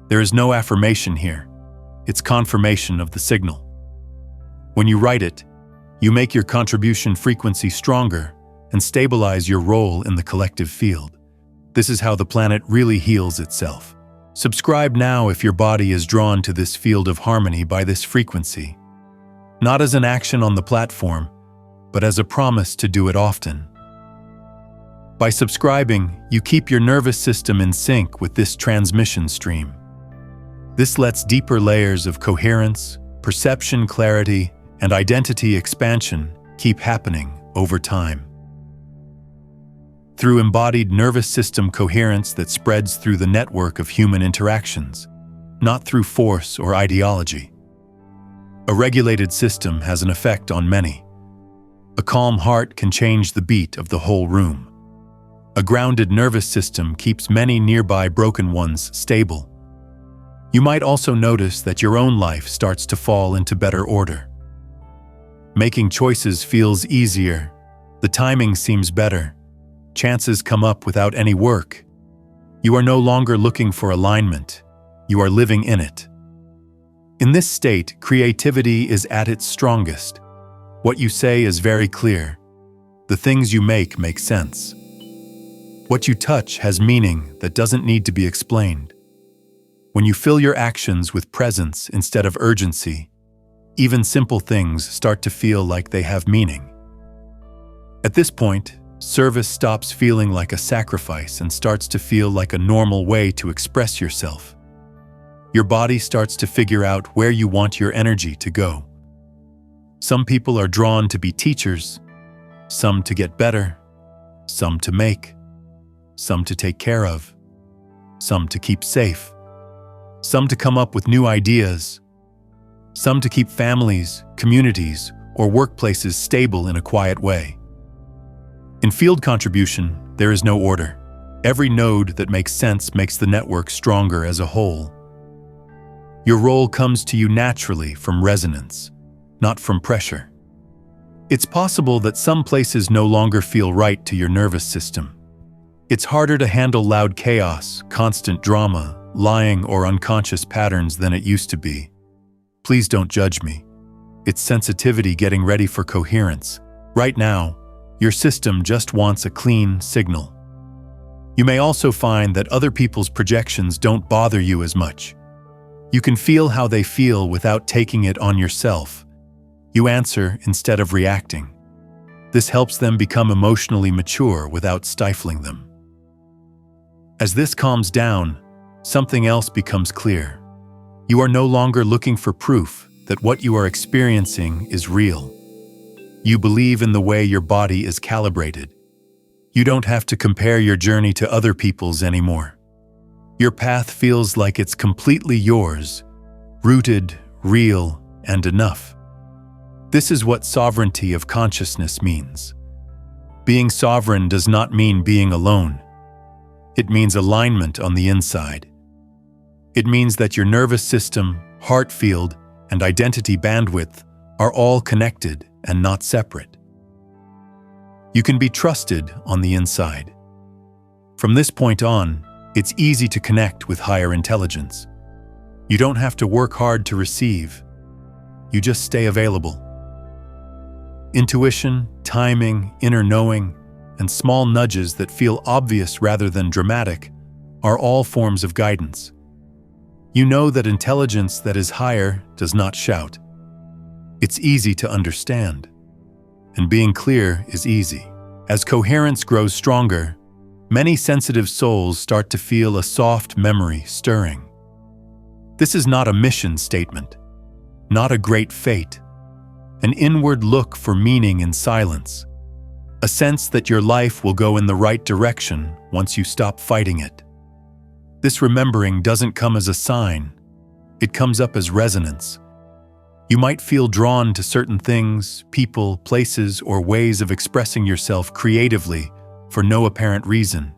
There is no affirmation here. It's confirmation of the signal. When you write it, you make your contribution frequency stronger and stabilize your role in the collective field. This is how the planet really heals itself. Subscribe now if your body is drawn to this field of harmony by this frequency. Not as an action on the platform, but as a promise to do it often. By subscribing, you keep your nervous system in sync with this transmission stream. This lets deeper layers of coherence, perception clarity, and identity expansion keep happening over time. Through embodied nervous system coherence that spreads through the network of human interactions, not through force or ideology. A regulated system has an effect on many. A calm heart can change the beat of the whole room. A grounded nervous system keeps many nearby broken ones stable. You might also notice that your own life starts to fall into better order. Making choices feels easier. The timing seems better. Chances come up without any work. You are no longer looking for alignment. You are living in it. In this state, creativity is at its strongest. What you say is very clear. The things you make sense. What you touch has meaning that doesn't need to be explained. When you fill your actions with presence instead of urgency, even simple things start to feel like they have meaning. At this point, service stops feeling like a sacrifice and starts to feel like a normal way to express yourself. Your body starts to figure out where you want your energy to go. Some people are drawn to be teachers, some to get better, some to make, some to take care of, some to keep safe, some to come up with new ideas, some to keep families, communities, or workplaces stable in a quiet way. In field contribution, there is no order. Every node that makes sense makes the network stronger as a whole. Your role comes to you naturally from resonance, not from pressure. It's possible that some places no longer feel right to your nervous system. It's harder to handle loud chaos, constant drama, lying, or unconscious patterns than it used to be. Please don't judge me. It's sensitivity getting ready for coherence. Right now, your system just wants a clean signal. You may also find that other people's projections don't bother you as much. You can feel how they feel without taking it on yourself. You answer instead of reacting. This helps them become emotionally mature without stifling them. As this calms down, something else becomes clear. You are no longer looking for proof that what you are experiencing is real. You believe in the way your body is calibrated. You don't have to compare your journey to other people's anymore. Your path feels like it's completely yours, rooted, real, and enough. This is what sovereignty of consciousness means. Being sovereign does not mean being alone. It means alignment on the inside. It means that your nervous system, heart field, and identity bandwidth are all connected and not separate. You can be trusted on the inside. From this point on, it's easy to connect with higher intelligence. You don't have to work hard to receive. You just stay available. Intuition, timing, inner knowing, and small nudges that feel obvious rather than dramatic are all forms of guidance. You know that intelligence that is higher does not shout. It's easy to understand. And being clear is easy. As coherence grows stronger, many sensitive souls start to feel a soft memory stirring. This is not a mission statement, not a great fate, an inward look for meaning in silence, a sense that your life will go in the right direction once you stop fighting it. This remembering doesn't come as a sign, it comes up as resonance. You might feel drawn to certain things, people, places, or ways of expressing yourself creatively for no apparent reason.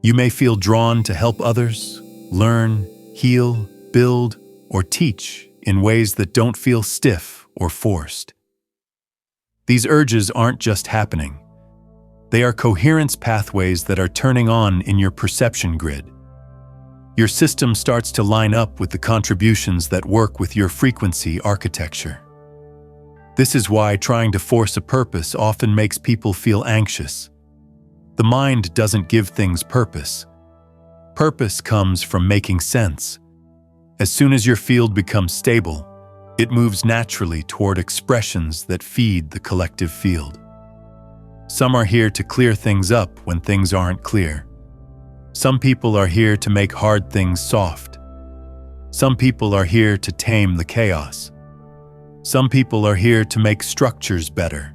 You may feel drawn to help others, learn, heal, build, or teach in ways that don't feel stiff or forced. These urges aren't just happening. They are coherence pathways that are turning on in your perception grid. Your system starts to line up with the contributions that work with your frequency architecture. This is why trying to force a purpose often makes people feel anxious. The mind doesn't give things purpose. Purpose comes from making sense. As soon as your field becomes stable, it moves naturally toward expressions that feed the collective field. Some are here to clear things up when things aren't clear. Some people are here to make hard things soft. Some people are here to tame the chaos. Some people are here to make structures better.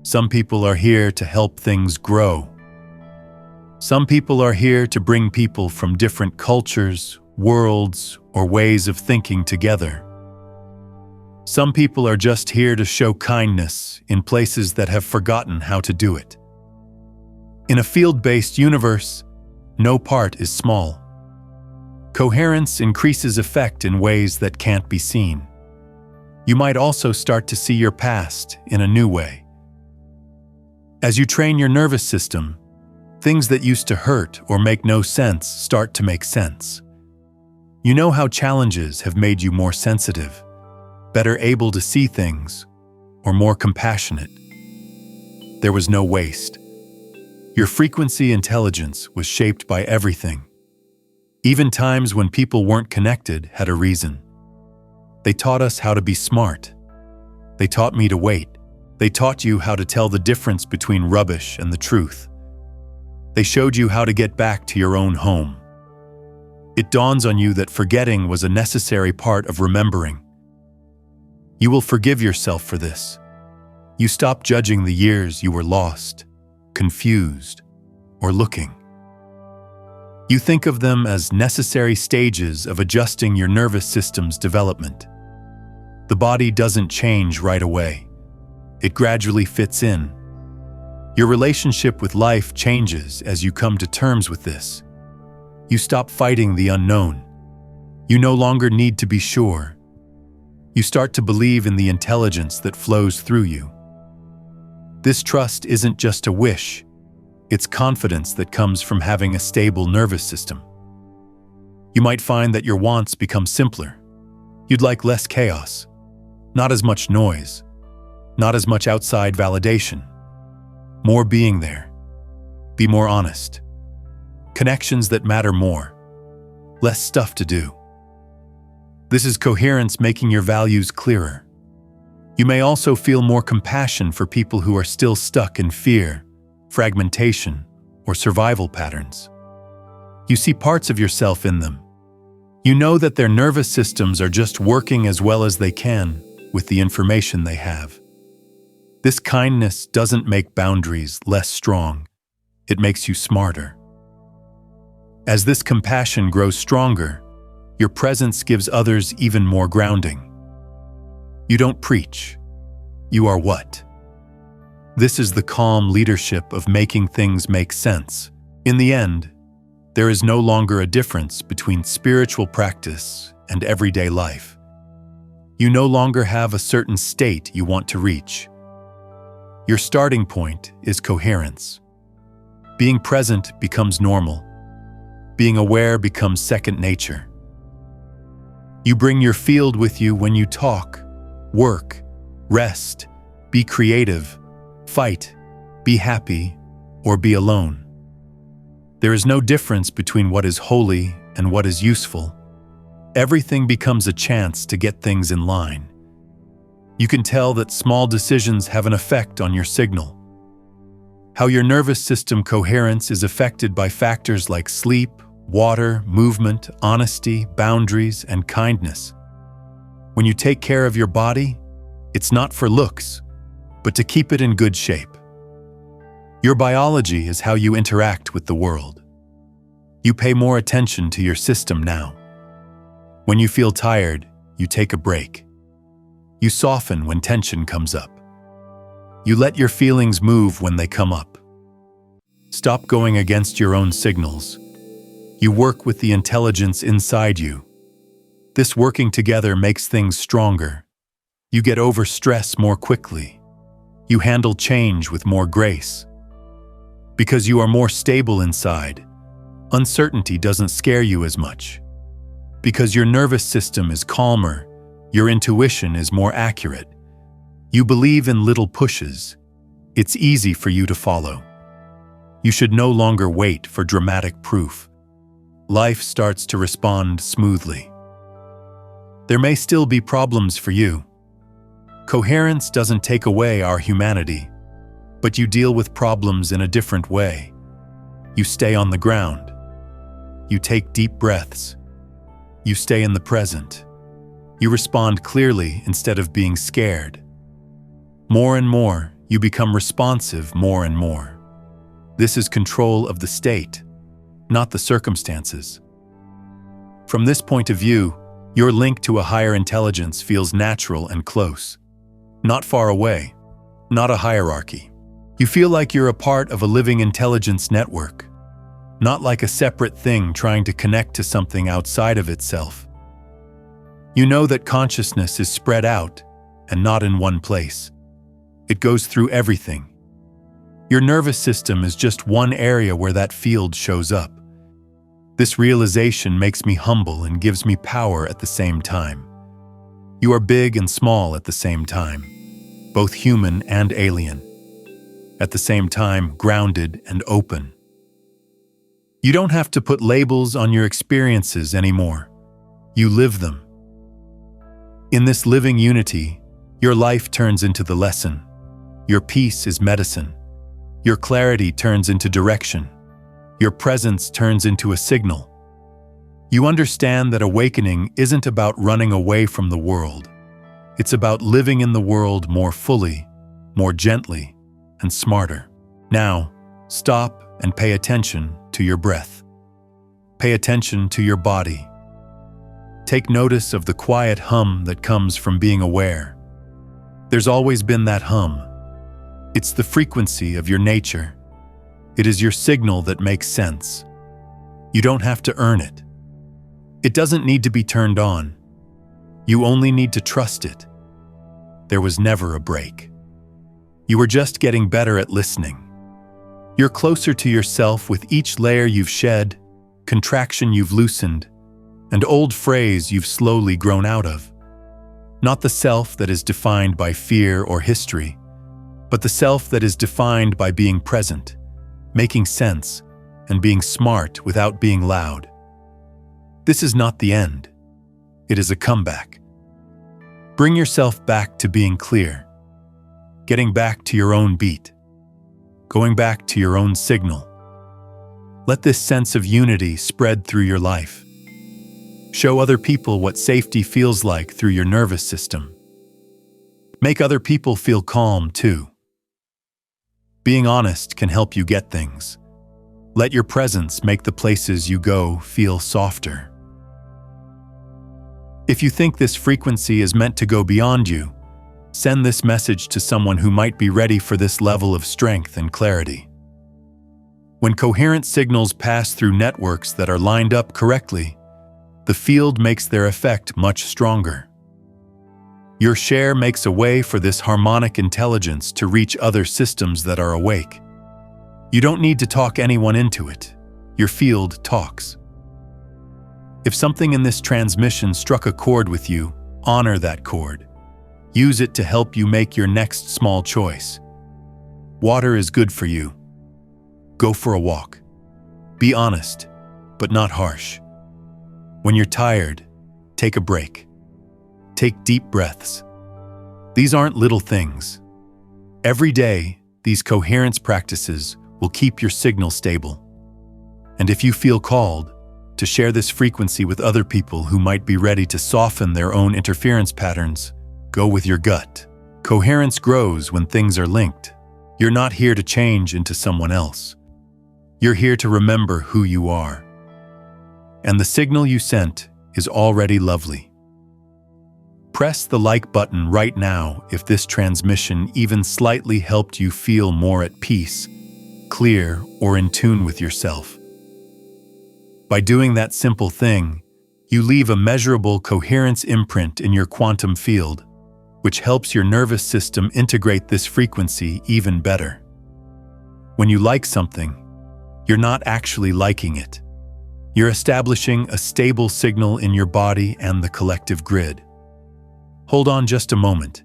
Some people are here to help things grow. Some people are here to bring people from different cultures, worlds, or ways of thinking together. Some people are just here to show kindness in places that have forgotten how to do it. In a field-based universe, no part is small. Coherence increases effect in ways that can't be seen. You might also start to see your past in a new way. As you train your nervous system, things that used to hurt or make no sense start to make sense. You know how challenges have made you more sensitive, better able to see things, or more compassionate. There was no waste. Your frequency intelligence was shaped by everything. Even times when people weren't connected had a reason. They taught us how to be smart. They taught me to wait. They taught you how to tell the difference between rubbish and the truth. They showed you how to get back to your own home. It dawns on you that forgetting was a necessary part of remembering. You will forgive yourself for this. You stop judging the years you were lost, confused, or looking. You think of them as necessary stages of adjusting your nervous system's development. The body doesn't change right away. It gradually fits in. Your relationship with life changes as you come to terms with this. You stop fighting the unknown. You no longer need to be sure. You start to believe in the intelligence that flows through you. This trust isn't just a wish. It's confidence that comes from having a stable nervous system. You might find that your wants become simpler. You'd like less chaos, not as much noise, not as much outside validation. More being there. Be more honest. Connections that matter more. Less stuff to do. This is coherence making your values clearer. You may also feel more compassion for people who are still stuck in fear, fragmentation, or survival patterns. You see parts of yourself in them. You know that their nervous systems are just working as well as they can with the information they have. This kindness doesn't make boundaries less strong. It makes you smarter. As this compassion grows stronger, your presence gives others even more grounding. You don't preach. You are what? This is the calm leadership of making things make sense. In the end, there is no longer a difference between spiritual practice and everyday life. You no longer have a certain state you want to reach. Your starting point is coherence. Being present becomes normal. Being aware becomes second nature. You bring your field with you when you talk, work, rest, be creative, fight, be happy, or be alone. There is no difference between what is holy and what is useful. Everything becomes a chance to get things in line. You can tell that small decisions have an effect on your signal. How your nervous system coherence is affected by factors like sleep, water, movement, honesty, boundaries, and kindness. When you take care of your body, it's not for looks, but to keep it in good shape. Your biology is how you interact with the world. You pay more attention to your system now. When you feel tired, you take a break. You soften when tension comes up. You let your feelings move when they come up. Stop going against your own signals. You work with the intelligence inside you. This working together makes things stronger. You get over stress more quickly. You handle change with more grace. Because you are more stable inside, uncertainty doesn't scare you as much. Because your nervous system is calmer, your intuition is more accurate. You believe in little pushes. It's easy for you to follow. You should no longer wait for dramatic proof. Life starts to respond smoothly. There may still be problems for you. Coherence doesn't take away our humanity, but you deal with problems in a different way. You stay on the ground. You take deep breaths. You stay in the present. You respond clearly instead of being scared. More and more, you become responsive more and more. This is control of the state, not the circumstances. From this point of view, your link to a higher intelligence feels natural and close. Not far away, not a hierarchy. You feel like you're a part of a living intelligence network, not like a separate thing trying to connect to something outside of itself. You know that consciousness is spread out and not in one place. It goes through everything. Your nervous system is just one area where that field shows up. This realization makes me humble and gives me power at the same time. You are big and small at the same time, both human and alien. At the same time, grounded and open. You don't have to put labels on your experiences anymore. You live them. In this living unity, your life turns into the lesson. Your peace is medicine. Your clarity turns into direction. Your presence turns into a signal. You understand that awakening isn't about running away from the world. It's about living in the world more fully, more gently, and smarter. Now, stop and pay attention to your breath. Pay attention to your body. Take notice of the quiet hum that comes from being aware. There's always been that hum. It's the frequency of your nature. It is your signal that makes sense. You don't have to earn it. It doesn't need to be turned on. You only need to trust it. There was never a break. You were just getting better at listening. You're closer to yourself with each layer you've shed, contraction you've loosened, and old phrase you've slowly grown out of. Not the self that is defined by fear or history, but the self that is defined by being present, making sense, and being smart without being loud. This is not the end. It is a comeback. Bring yourself back to being clear, getting back to your own beat, going back to your own signal. Let this sense of unity spread through your life. Show other people what safety feels like through your nervous system. Make other people feel calm too. Being honest can help you get things. Let your presence make the places you go feel softer. If you think this frequency is meant to go beyond you, send this message to someone who might be ready for this level of strength and clarity. When coherent signals pass through networks that are lined up correctly, the field makes their effect much stronger. Your share makes a way for this harmonic intelligence to reach other systems that are awake. You don't need to talk anyone into it. Your field talks. If something in this transmission struck a chord with you, honor that chord. Use it to help you make your next small choice. Water is good for you. Go for a walk. Be honest, but not harsh. When you're tired, take a break. Take deep breaths. These aren't little things. Every day, these coherence practices will keep your signal stable. And if you feel called to share this frequency with other people who might be ready to soften their own interference patterns, go with your gut. Coherence grows when things are linked. You're not here to change into someone else. You're here to remember who you are. And the signal you sent is already lovely. Press the like button right now if this transmission even slightly helped you feel more at peace, clear, or in tune with yourself. By doing that simple thing, you leave a measurable coherence imprint in your quantum field, which helps your nervous system integrate this frequency even better. When you like something, you're not actually liking it. You're establishing a stable signal in your body and the collective grid. Hold on just a moment.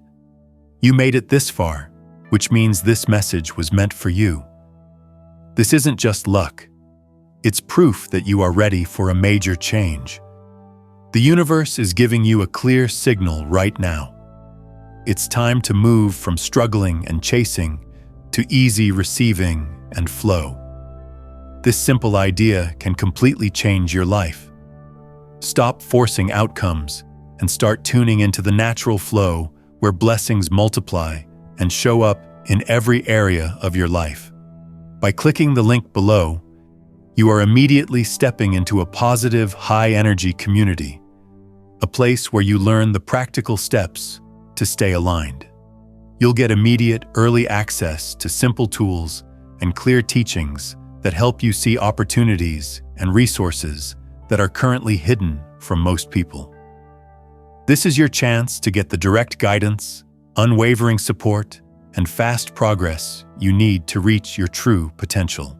You made it this far, which means this message was meant for you. This isn't just luck. It's proof that you are ready for a major change. The universe is giving you a clear signal right now. It's time to move from struggling and chasing to easy receiving and flow. This simple idea can completely change your life. Stop forcing outcomes and start tuning into the natural flow where blessings multiply and show up in every area of your life. By clicking the link below, you are immediately stepping into a positive, high-energy community, a place where you learn the practical steps to stay aligned. You'll get immediate, early access to simple tools and clear teachings that help you see opportunities and resources that are currently hidden from most people. This is your chance to get the direct guidance, unwavering support, and fast progress you need to reach your true potential.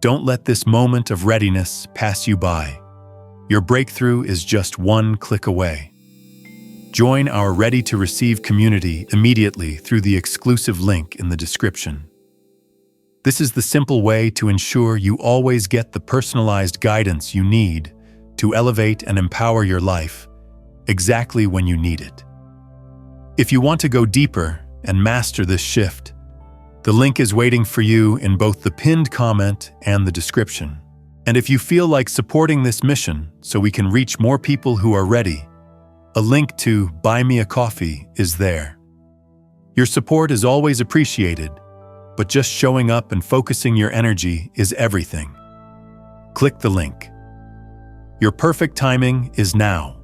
Don't let this moment of readiness pass you by. Your breakthrough is just one click away. Join our Ready to Receive community immediately through the exclusive link in the description. This is the simple way to ensure you always get the personalized guidance you need to elevate and empower your life exactly when you need it. If you want to go deeper and master this shift, the link is waiting for you in both the pinned comment and the description. And if you feel like supporting this mission so we can reach more people who are ready, a link to Buy Me a Coffee is there. Your support is always appreciated, but just showing up and focusing your energy is everything. Click the link. Your perfect timing is now.